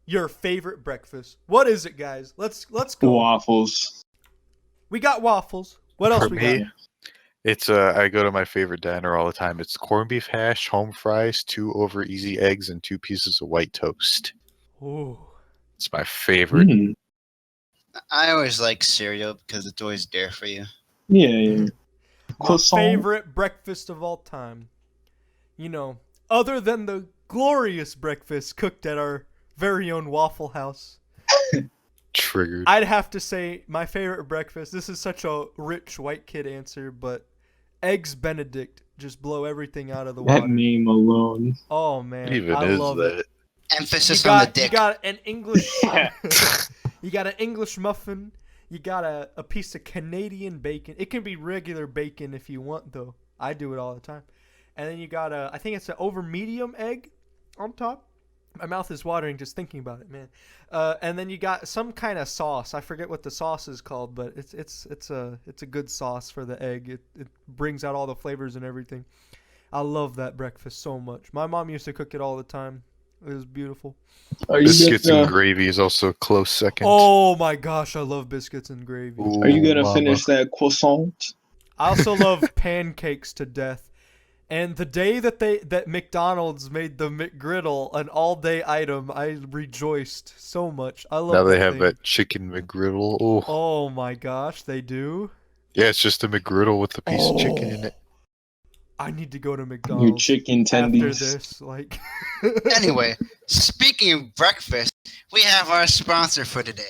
your favorite breakfast? What is it, guys? Let's go. Waffles. We got waffles. What else For we me, got? it's I go to my favorite diner all the time. It's corned beef hash, home fries, 2 over easy eggs, and 2 pieces of white toast. Ooh. It's my favorite. I always like cereal because it's always there for you. Yeah. My Croissant. favorite breakfast of all time. Other than the glorious breakfast cooked at our very own Waffle House. Triggered. I'd have to say my favorite breakfast. This is such a rich white kid answer, but eggs Benedict just blow everything out of the water. That name alone. Oh man, What even I is love that? it. Emphasis You on the got dick. an English. You got an English muffin. You got a piece of Canadian bacon. It can be regular bacon if you want, though. I do it all the time. And then you got I think it's an over medium egg on top. My mouth is watering just thinking about it, man. And then you got some kind of sauce. I forget what the sauce is called, but it's a good sauce for the egg. It brings out all the flavors and everything. I love that breakfast so much. My mom used to cook it all the time. It was beautiful. Biscuits and gravy is also a close second. Oh my gosh, I love biscuits and gravy. Ooh, Are you gonna mama. finish that croissant? I also love pancakes to death. And the day that McDonald's made the McGriddle an all-day item, I rejoiced so much. I love Now they that have thing. that chicken McGriddle. Oh. Oh my gosh, they do? Yeah, it's just a McGriddle with a piece of chicken in it. I need to go to Your McDonald's chicken after tendies. this. Like, Anyway, speaking of breakfast, we have our sponsor for today.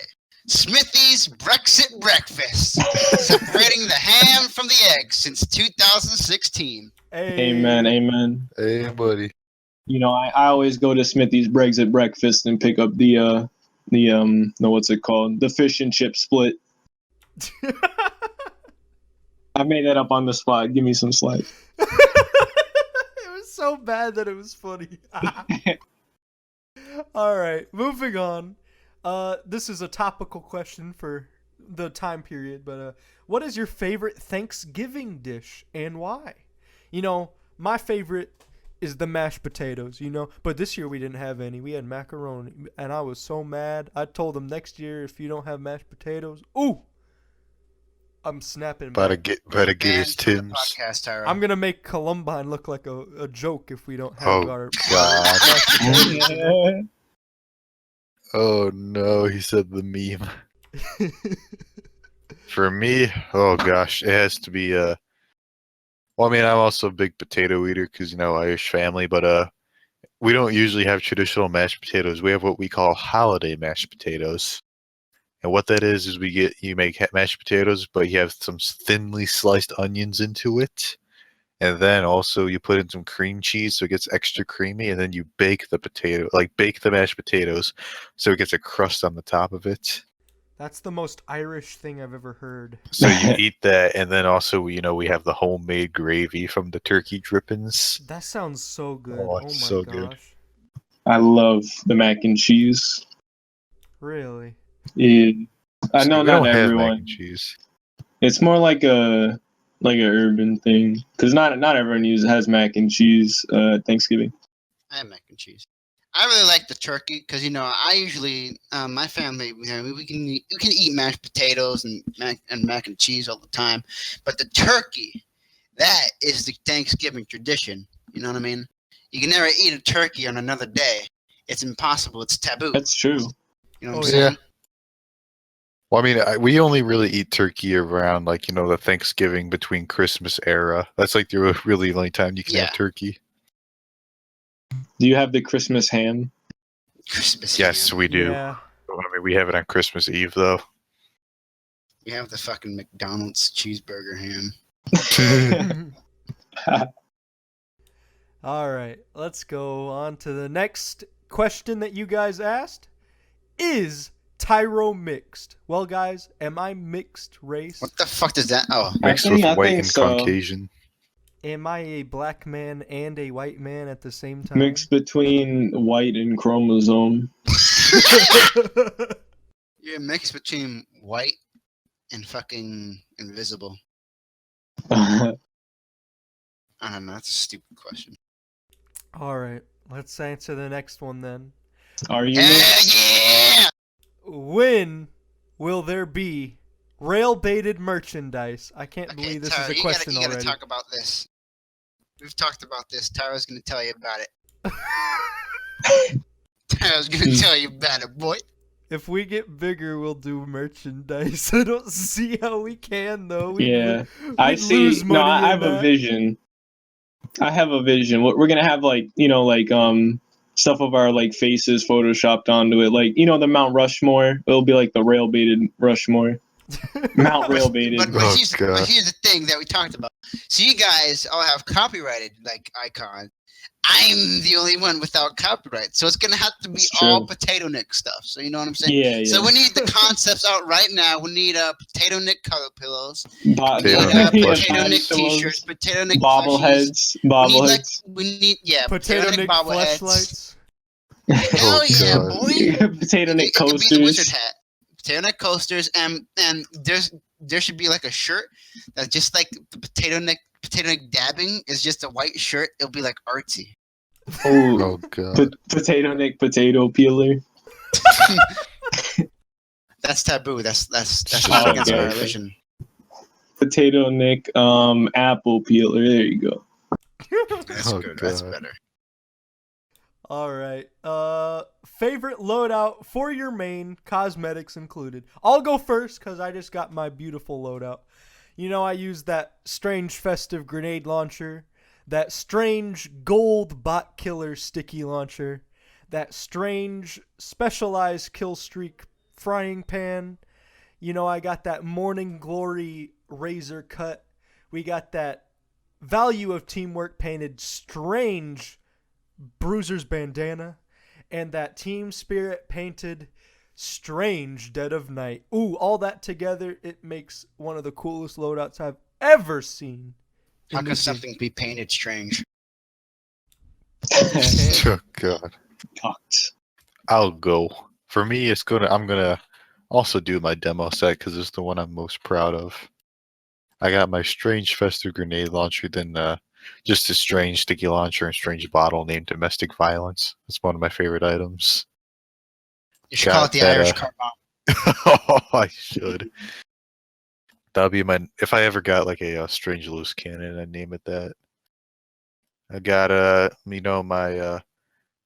Smithy's Brexit Breakfast. Separating the ham from the egg since 2016. hey, Amen, amen. Hey, buddy. You know, I always go to Smithy's Brexit Breakfast and pick up the no, what's it called? The fish and chip split. I made that up on the spot. Give me some slack. It was so bad that it was funny. All right, moving on. This is a topical question for the time period, but what is your favorite Thanksgiving dish and why? You know, my favorite is the mashed potatoes, you know, but this year we didn't have any. We had macaroni, and I was so mad. I told them next year if you don't have mashed potatoes, ooh, I'm snapping Better back. get his And from the Tim's. podcast, Tyro. I'm gonna make Columbine look like a joke if we don't have Oh, our God. mashed potatoes today. Oh no, he said the meme. For me, oh gosh, it has to be well, I mean, I'm also a big potato eater because, you know, Irish family, but we don't usually have traditional mashed potatoes. We have what we call holiday mashed potatoes. And what that is you make mashed potatoes, but you have some thinly sliced onions into it. And then also you put in some cream cheese so it gets extra creamy, and then you bake the mashed potatoes so it gets a crust on the top of it. That's the most Irish thing I've ever heard. So you eat that, and then also, you know, we have the homemade gravy from the turkey drippings. That sounds so good. Oh, Oh, it's my so gosh. good. I love the mac and cheese. Really? Yeah. I So know we not don't have mac everyone. and cheese. It's more like a urban thing because not everyone has mac and cheese Thanksgiving. I have mac and cheese. I really like the turkey because, you know, I usually my family, you know, we can eat mashed potatoes and mac and cheese all the time, but the turkey, that is the Thanksgiving tradition. You know what I mean? You can never eat a turkey on another day. It's impossible. It's taboo. That's true. You know what Oh, I'm saying? Yeah. Well, I mean, we only really eat turkey around, like, you know, the Thanksgiving between Christmas era. That's like the really only time you can Yeah. have turkey. Do you have the Christmas ham? Christmas. Yes, ham. we do. Yeah. I mean, we have it on Christmas Eve, though. We have the fucking McDonald's cheeseburger ham. All right. Let's go on to the next question that you guys asked. Is Tyro mixed? Well, guys, am I mixed race? What the fuck does that? Oh, Mixed think- with I white think and so. Caucasian. Am I a black man and a white man at the same time? Mixed between white and chromosome. you're a mix between white and fucking invisible. I I don't know. That's a stupid question. All right. Let's answer the next one then. Are you Hell mixed? yeah! When will there be rail-baited merchandise? I can't Okay, believe this Tyro, is a question you gotta already. talk about this. We've talked about this. Tyro's gonna tell you about it. Tyro's gonna tell you about it, boy. If we get bigger, we'll do merchandise. I don't see how we can though. Yeah, I we'd see. lose No, money I in have a that. vision. I have a vision. We're gonna have like stuff of our like faces photoshopped onto it, like the Mount Rushmore. It'll be like the rail baited Rushmore. Mount Railbaited. But Oh, here's, God. but here's the thing that we talked about. So you guys all have copyrighted like icons. I'm the only one without copyright, so it's gonna have to be It's all true. Potato Nick stuff. So you know what I'm saying? Yeah, So yeah. we need the concepts out right now. We need Potato Nick color pillows. Bo- Potato We need Nick yeah, Potato body Nick pillows, t-shirts. Potato Nick plushies. bobbleheads, bobbleheads. We need Potato Nick bobbleheads. fleshlights. Hell yeah, God. boy! Potato Nick It could be the wizard coasters. hat. Potato Nick coasters, and there should be like a shirt that's just like the Potato Nick dabbing is just a white shirt. It'll be like artsy. Oh, Oh, God. Potato Nick potato peeler. That's taboo. That's Oh, against my okay. religion. Potato Nick apple peeler. There you go. That's Oh, good. That's God. better. All right. Favorite loadout for your main, cosmetics included. I'll go first because I just got my beautiful loadout. You know, I used that strange festive grenade launcher, that strange gold bot killer sticky launcher, that strange specialized kill streak frying pan. You know, I got that morning glory razor cut. We got that value of teamwork painted strange bruiser's bandana, and that team spirit painted strange dead of night. Ooh, all that together, it makes one of the coolest loadouts I've ever seen. How in can the something be painted strange? Oh, God. Cocked. I'll go. For me, I'm gonna also do my demo set because it's the one I'm most proud of. I got my strange festive grenade launcher, then just a strange sticky launcher and strange bottle named Domestic Violence. It's one of my favorite items. You should call it Got the that, Irish car bomb. Oh, I should. That'll be my. If I ever got like a strange loose cannon, I'd name it that. I got my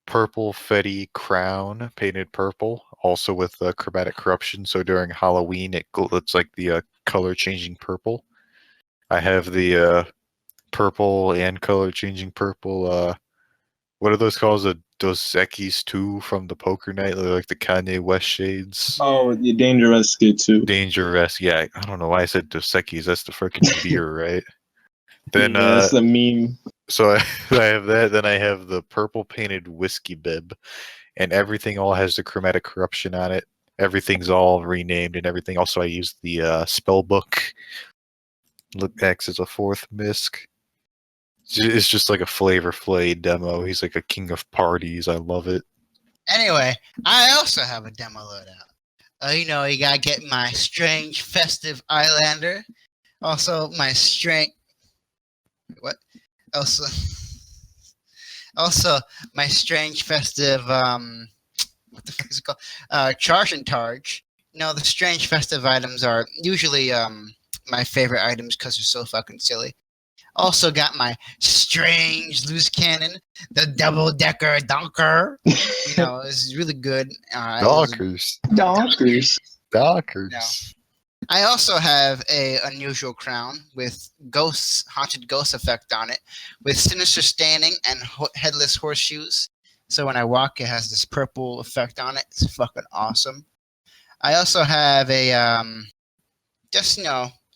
purple Fetty crown painted purple, also with chromatic corruption. So during Halloween, it's like the color changing purple. I have the purple and color changing purple. What are those called? The Dos Equis 2 from the Poker Night, like the Kanye West shades. Oh, the dangerous kid too. Dangerous, yeah. I don't know why I said Dos Equis. That's the freaking beer, right? Then Yeah, that's the meme. so I have that. Then I have the purple painted whiskey bib, and everything all has the chromatic corruption on it. Everything's all renamed and everything. Also, I use the spell book. Look, acts as a fourth misc. It's just like a Flavor Flav demo. He's like a king of parties. I love it. Anyway, I also have a demo loadout. You know, you gotta get my strange festive Islander. Also, my strange. What? Also, my strange festive. What the fuck is it called? Charge and Targe. You know, the strange festive items are usually my favorite items because they're so fucking silly. Also got my strange loose cannon, the double-decker donker. You know, it's really good. Donkers. Donkers. Donkers. No. I also have a unusual crown with haunted ghost effect on it, with sinister standing and headless horseshoes. So when I walk, it has this purple effect on it. It's fucking awesome. I also have a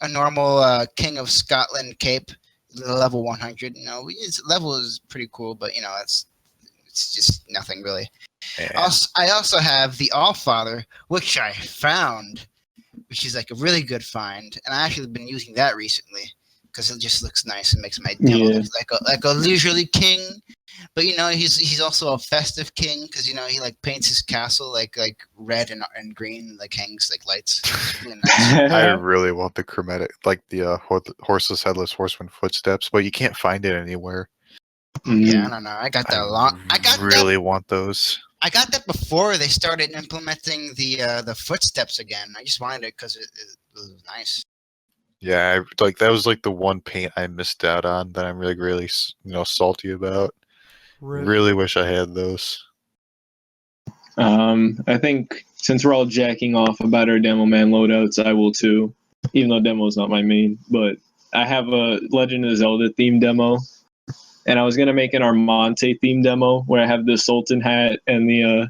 a normal King of Scotland cape, level 100. You know, its level is pretty cool, but you know, it's just nothing really. Yeah. I also have the Allfather, which I found, which is like a really good find, and I actually been using that recently because it just looks nice and makes my demo look like a leisurely king. But you know, he's also a festive king because you know he like paints his castle like red and green, like hangs like lights. Really nice. I really want the chromatic, like the horseless headless horseman footsteps, but you can't find it anywhere. Yeah, I don't know. I got that Want those. I got that before they started implementing the footsteps again. I just wanted it because it was nice. Yeah, that was like the one paint I missed out on that I'm really salty about. Rip. Really wish I had those. I think since we're all jacking off about our Demo Man loadouts, I will too. Even though Demo's not my main, but I have a Legend of Zelda themed demo. and I was gonna make an Armante theme demo where I have the Sultan hat and the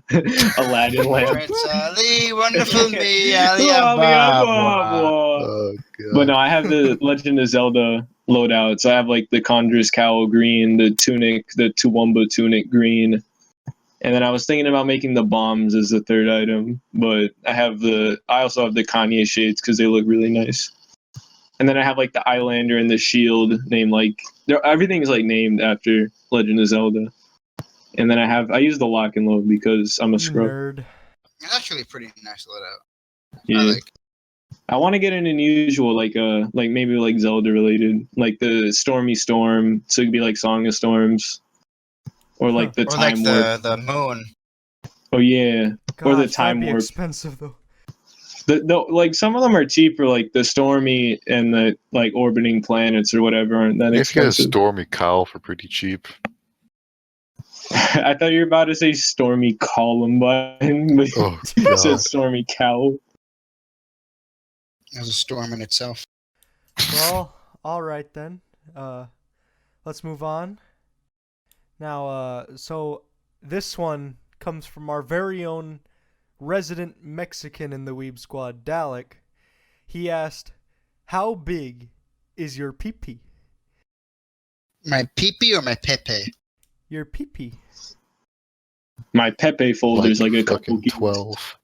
Aladdin lamp. Prince Ali, wonderful me, Ali Blah, blah, Ababa. blah. Oh god. But no, I have the Legend of Zelda loadout. So I have like the Conjurer's Cowl green, the tunic, the Toowoomba tunic green. And then I was thinking about making the bombs as the third item, but I also have the Kanye shades because they look really nice. And then I have like the Eyelander and the shield named like everything is like named after Legend of Zelda. And then I use the lock and load because I'm a scrub. Nerd. It's actually pretty nice loadout. Yeah. I like it. I want to get an unusual like maybe like Zelda related, like the Stormy Storm, so it could be like Song of Storms, or like the Or Time like Warp. the moon. Oh yeah, or the Gosh, Time that'd be Warp. expensive though. The like some of them are cheaper, like the Stormy and the like orbiting planets or whatever aren't that You guys get a expensive. Stormy Cowl for pretty cheap. I thought you were about to say Stormy Columbine, but Oh you god. said Stormy Cowl. It was a storm in itself. Well, all right then. Let's move on. Now, so this one comes from our very own resident Mexican in the Weeb Squad, Dalek. He asked, "How big is your pee-pee?" My pee-pee or my pepe? Your pee-pee. My Pepe folder's like a couple fucking gigs. 12.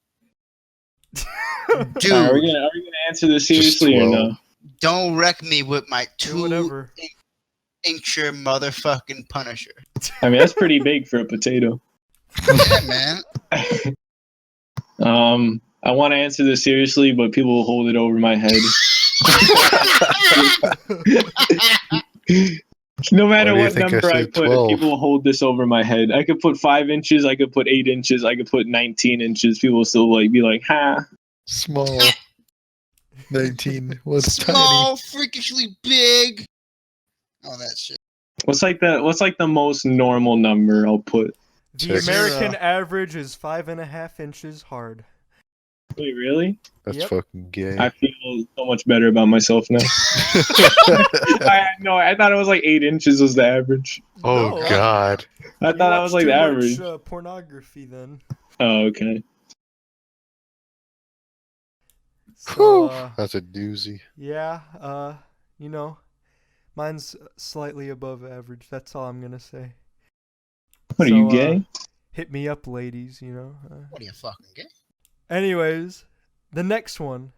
Dude, Are we gonna answer this seriously or no? 12. don't wreck me with my Do whatever. 2-incher motherfucking Punisher. I mean, that's pretty big for a potato. Yeah, man. I want to answer this seriously, but people will hold it over my head. No matter Why do you what think I number I said put, 12? people will hold this over my head. I could put 5 inches, I could put 8 inches, I could put 19 inches. People will still like be like, "Ha." Small. 19 was Small, freakishly big. All that shit. What's like the most normal number I'll put? The Check. American average is 5.5 inches hard. Wait, really? That's Yep. fucking gay. I feel so much better about myself now. I thought it was like 8 inches was the average. Oh No. god. I You thought that was watch like the too average. much, pornography then. Oh, okay. So, Whew, that's a doozy. yeah, mine's slightly above average. That's all I'm gonna say. What are So, you, gay? Hit me up, ladies, What are you fucking gay? Anyways, the next one.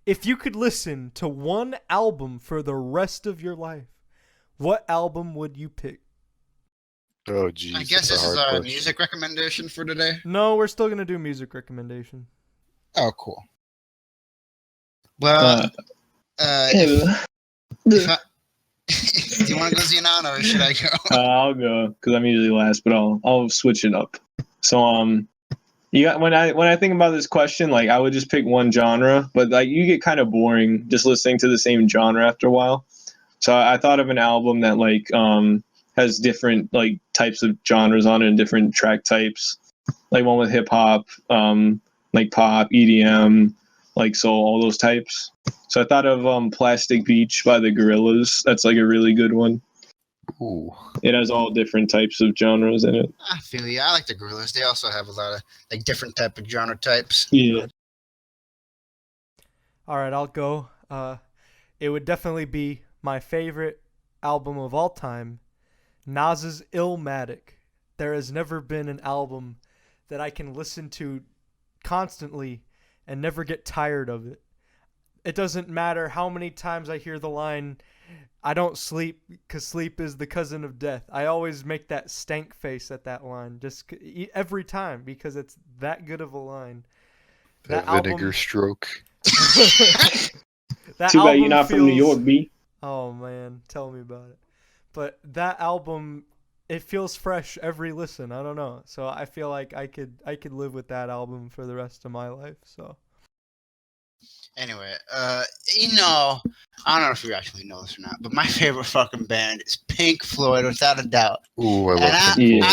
If you could listen to one album for the rest of your life, what album would you pick? Oh jeez. I guess that's a this is hard our question. music recommendation for today. No, we're still gonna do music recommendation. Oh, cool. Well, Ew. if I, do you want to go Xenon or should I go? I'll go because I'm usually last, but I'll switch it up. So you got when I think about this question, like I would just pick one genre, but like you get kind of boring just listening to the same genre after a while. So I thought of an album that like has different like types of genres on it and different track types, like one with hip hop, like pop, EDM, like soul, all those types. So I thought of Plastic Beach by the Gorillaz. That's like a really good one. Ooh. It has all different types of genres in it. I feel you. I like the Gorillaz. They also have a lot of like different type of genre types. Yeah. All right, I'll go. It would definitely be my favorite album of all time, Nas's Illmatic. There has never been an album that I can listen to constantly and never get tired of it. It doesn't matter how many times I hear the line, "I don't sleep because sleep is the cousin of death." I always make that stank face at that line, just every time, because it's that good of a line. That That vinegar album- stroke. That Too bad album you're not from New feels- York, B. Oh man, tell me about it. But that album, it feels fresh every listen. I don't know. So I feel like I could live with that album for the rest of my life. So Anyway, I don't know if you actually know this or not, but my favorite fucking band is Pink Floyd, without a doubt. Ooh, I love And I, Pink Yeah.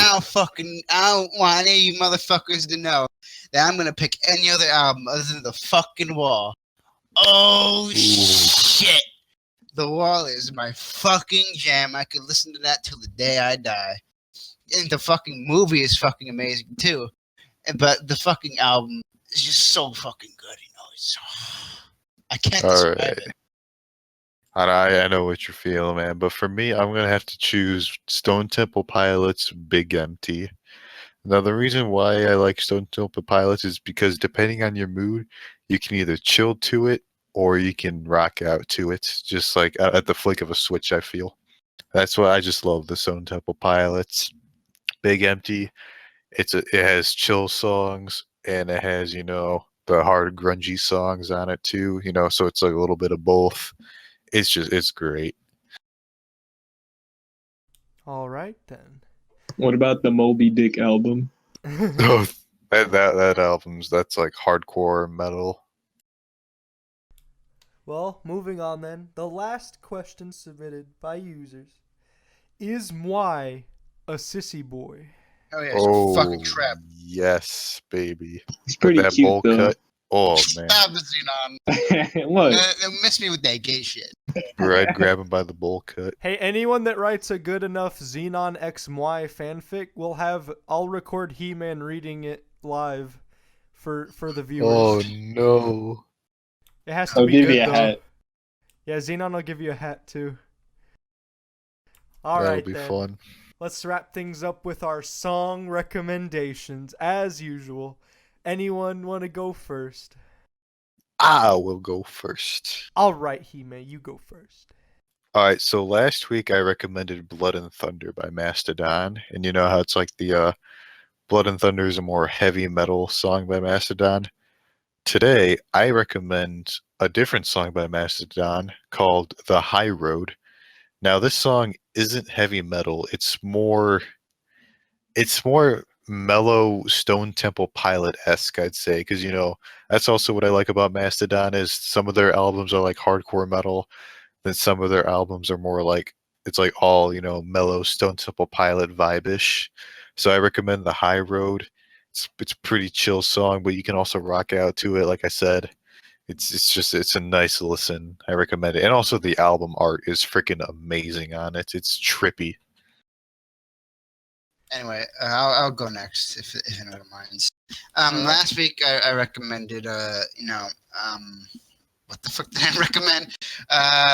I don't want any of you motherfuckers to know that I'm gonna pick any other album other than The Fucking Wall. Oh Ooh. shit! The Wall is my fucking jam. I could listen to that till the day I die. And the fucking movie is fucking amazing too. But the fucking album is just so fucking good. It's I can't All describe right. it. And I know what you're feeling, man. But for me, I'm gonna have to choose Stone Temple Pilots' Big Empty. Now, the reason why I like Stone Temple Pilots is because depending on your mood, you can either chill to it or you can rock out to it, just like at the flick of a switch, I feel. That's why I just love the Stone Temple Pilots. Big Empty. It has chill songs and it has, the hard grungy songs on it too, so it's like a little bit of both. It's great. All right then. What about the Moby Dick album? Oh, that that's like hardcore metal. Well, moving on then. The last question submitted by users is Moi a sissy boy? Oh yeah, it's a fucking trap. Yes, baby. It's With pretty that cute bowl though. cut. Oh man. Stop it, Xenon. What? Miss me with that gay shit. Right, grab him by the bowl cut. Hey, anyone that writes a good enough Xenon X Moi fanfic I'll record He-Man reading it live for the viewers. Oh no. It has to I'll be give good you a though. hat. Yeah, Xenon will give you a hat too. All That'll right be then. fun. Let's wrap things up with our song recommendations as usual. Anyone want to go first? I will go first. All right, He-Man, you go first. Alright, so last week I recommended Blood and Thunder by Mastodon. And you know how it's like the Blood and Thunder is a more heavy metal song by Mastodon? Today I recommend a different song by Mastodon called The High Road. Now this song isn't heavy metal, it's more mellow Stone Temple Pilot-esque, I'd say, because that's also what I like about Mastodon is some of their albums are like hardcore metal, then some of their albums are more like it's like all mellow Stone Temple Pilot vibe-ish. So I recommend The High Road. It's a pretty chill song, but you can also rock out to it. Like I said, it's a nice listen. I recommend it, and also the album art is freaking amazing on it. It's trippy. Anyway, I'll go next if anyone minds. Last week I recommended what the fuck did I recommend?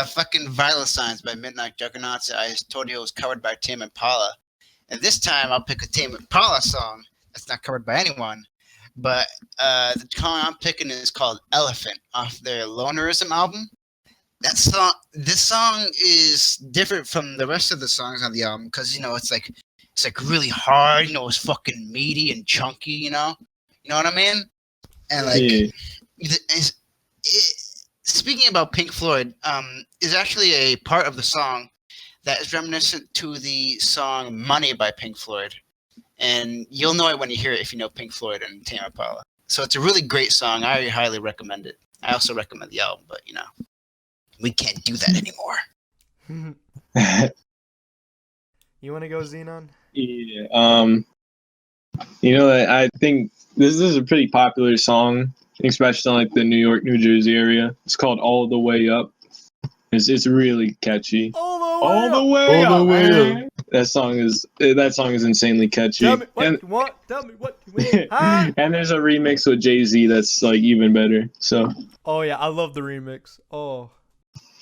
Fucking Vital Signs by Midnight Juggernauts. I told you it was covered by Tame Impala, and this time I'll pick a Tame Impala song that's not covered by anyone. But the song I'm picking is called Elephant off their Lonerism album. This song is different from the rest of the songs on the album because it's like really hard. It's fucking meaty and chunky. You know what I mean? And like, speaking about Pink Floyd, is actually a part of the song that is reminiscent to the song Money by Pink Floyd. And you'll know it when you hear it if you know Pink Floyd and Tame Impala. So it's a really great song. I highly recommend it. I also recommend the album, but we can't do that anymore. You want to go, Xenon? Yeah. I think this is a pretty popular song, especially in like the New York, New Jersey area. It's called All the Way Up. It's really catchy. All the way up. That song is insanely catchy. Tell me what you want. Tell me what you want. Huh? And there's a remix with Jay-Z that's like even better. So. Oh yeah, I love the remix. Oh.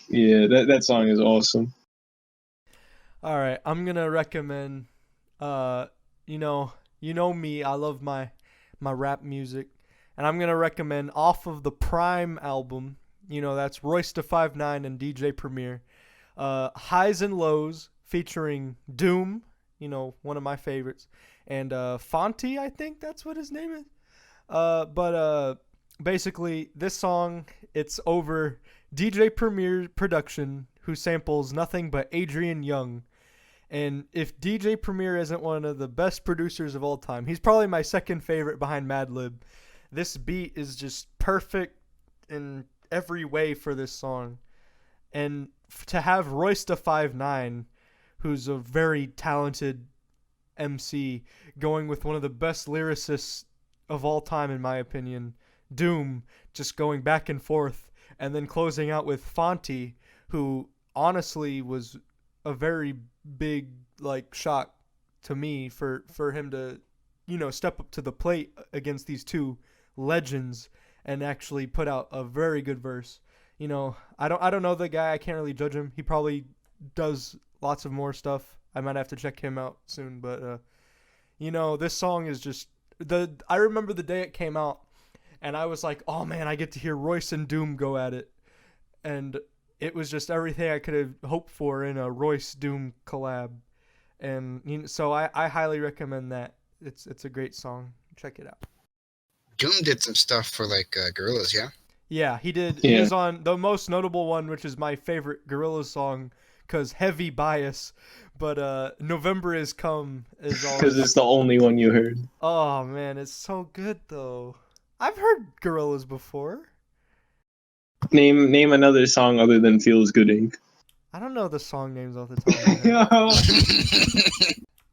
Yeah, that song is awesome. All right, I'm gonna recommend. You know me. I love my rap music, and I'm gonna recommend off of the Prime album. That's Royce da 5'9" and DJ Premier. Highs and Lows featuring Doom. One of my favorites, and Fonte. I think that's what his name is. But basically, this song it's over DJ Premier production, who samples nothing but Adrian Young. And if DJ Premier isn't one of the best producers of all time, he's probably my second favorite behind Madlib. This beat is just perfect in every way for this song. And to have Royce da 5'9", who's a very talented MC, going with one of the best lyricists of all time, in my opinion, Doom, just going back and forth, and then closing out with Fonte, who honestly was a very big like shock to me for him to, step up to the plate against these two legends and actually put out a very good verse. I don't know the guy. I can't really judge him. He probably does lots of more stuff. I might have to check him out soon, but this song is just I remember the day it came out and I was like, "Oh man, I get to hear Royce and Doom go at it." And it was just everything I could have hoped for in a Royce Doom collab. And so I highly recommend that. It's a great song. Check it out. Doom did some stuff for like Gorillaz, yeah. Yeah, he did. Yeah. He was on the most notable one, which is my favorite Gorillaz song, cause heavy bias. But November Is Come is all. Because it's the only one you heard. Oh man, it's so good though. I've heard Gorillaz before. Name another song other than Feels Good Inc. I don't know the song names off the top of my head.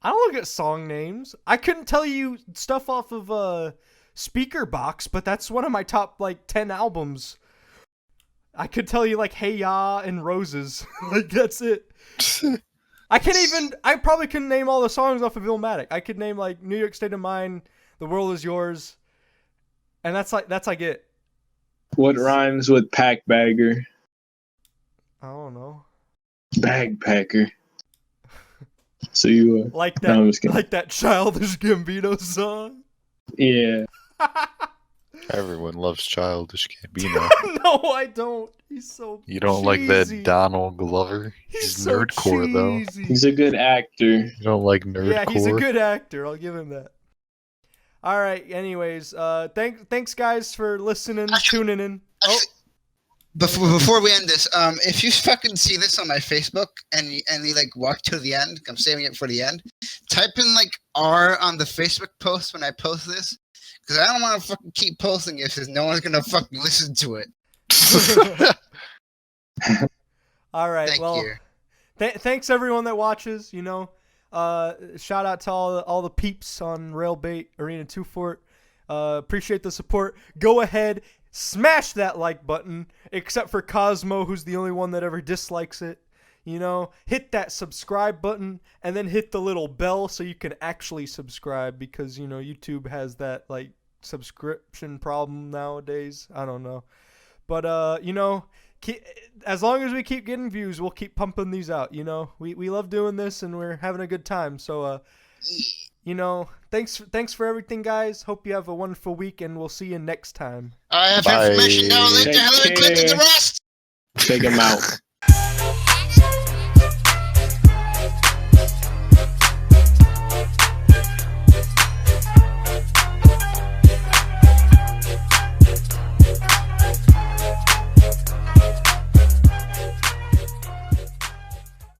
I don't look at song names. I couldn't tell you stuff off of Speaker Box, but that's one of my top like 10 albums. I could tell you like Hey Ya and Roses. Like that's it. I probably couldn't name all the songs off of Illmatic. I could name like New York State of Mind, The World Is Yours, and that's like it. What rhymes with pack bagger? I don't know. Bagpacker. So you Like that, no, I'm just kidding. like that Childish Gambino song. Yeah. Everyone loves Childish Gambino. No, I don't. He's so. You don't like cheesy. that Donald Glover? He's He's so nerdcore though. cheesy. He's a good actor. You don't like nerdcore? Yeah, he's a good actor. I'll give him that. All right. Anyways, thanks guys for listening, tuning in. Oh, Before we end this, if you fucking see this on my Facebook and you like walk to the end, I'm saving it for the end. Type in like R on the Facebook post when I post this, because I don't want to fucking keep posting it because no one's gonna fucking listen to it. all right. Thank well, you. Thanks everyone that watches. Shout out to all the peeps on Railbait Arena 2 Fort. Appreciate the support. Go ahead, smash that like button, except for Cosmo, who's the only one that ever dislikes it. Hit that subscribe button and then hit the little bell so you can actually subscribe, because YouTube has that like subscription problem nowadays. I don't know, but as long as we keep getting views, we'll keep pumping these out. We love doing this and we're having a good time. So thanks for everything, guys. Hope you have a wonderful week and we'll see you next time. I have Bye. information now. Let the Hillary Clinton the rest. Take him out.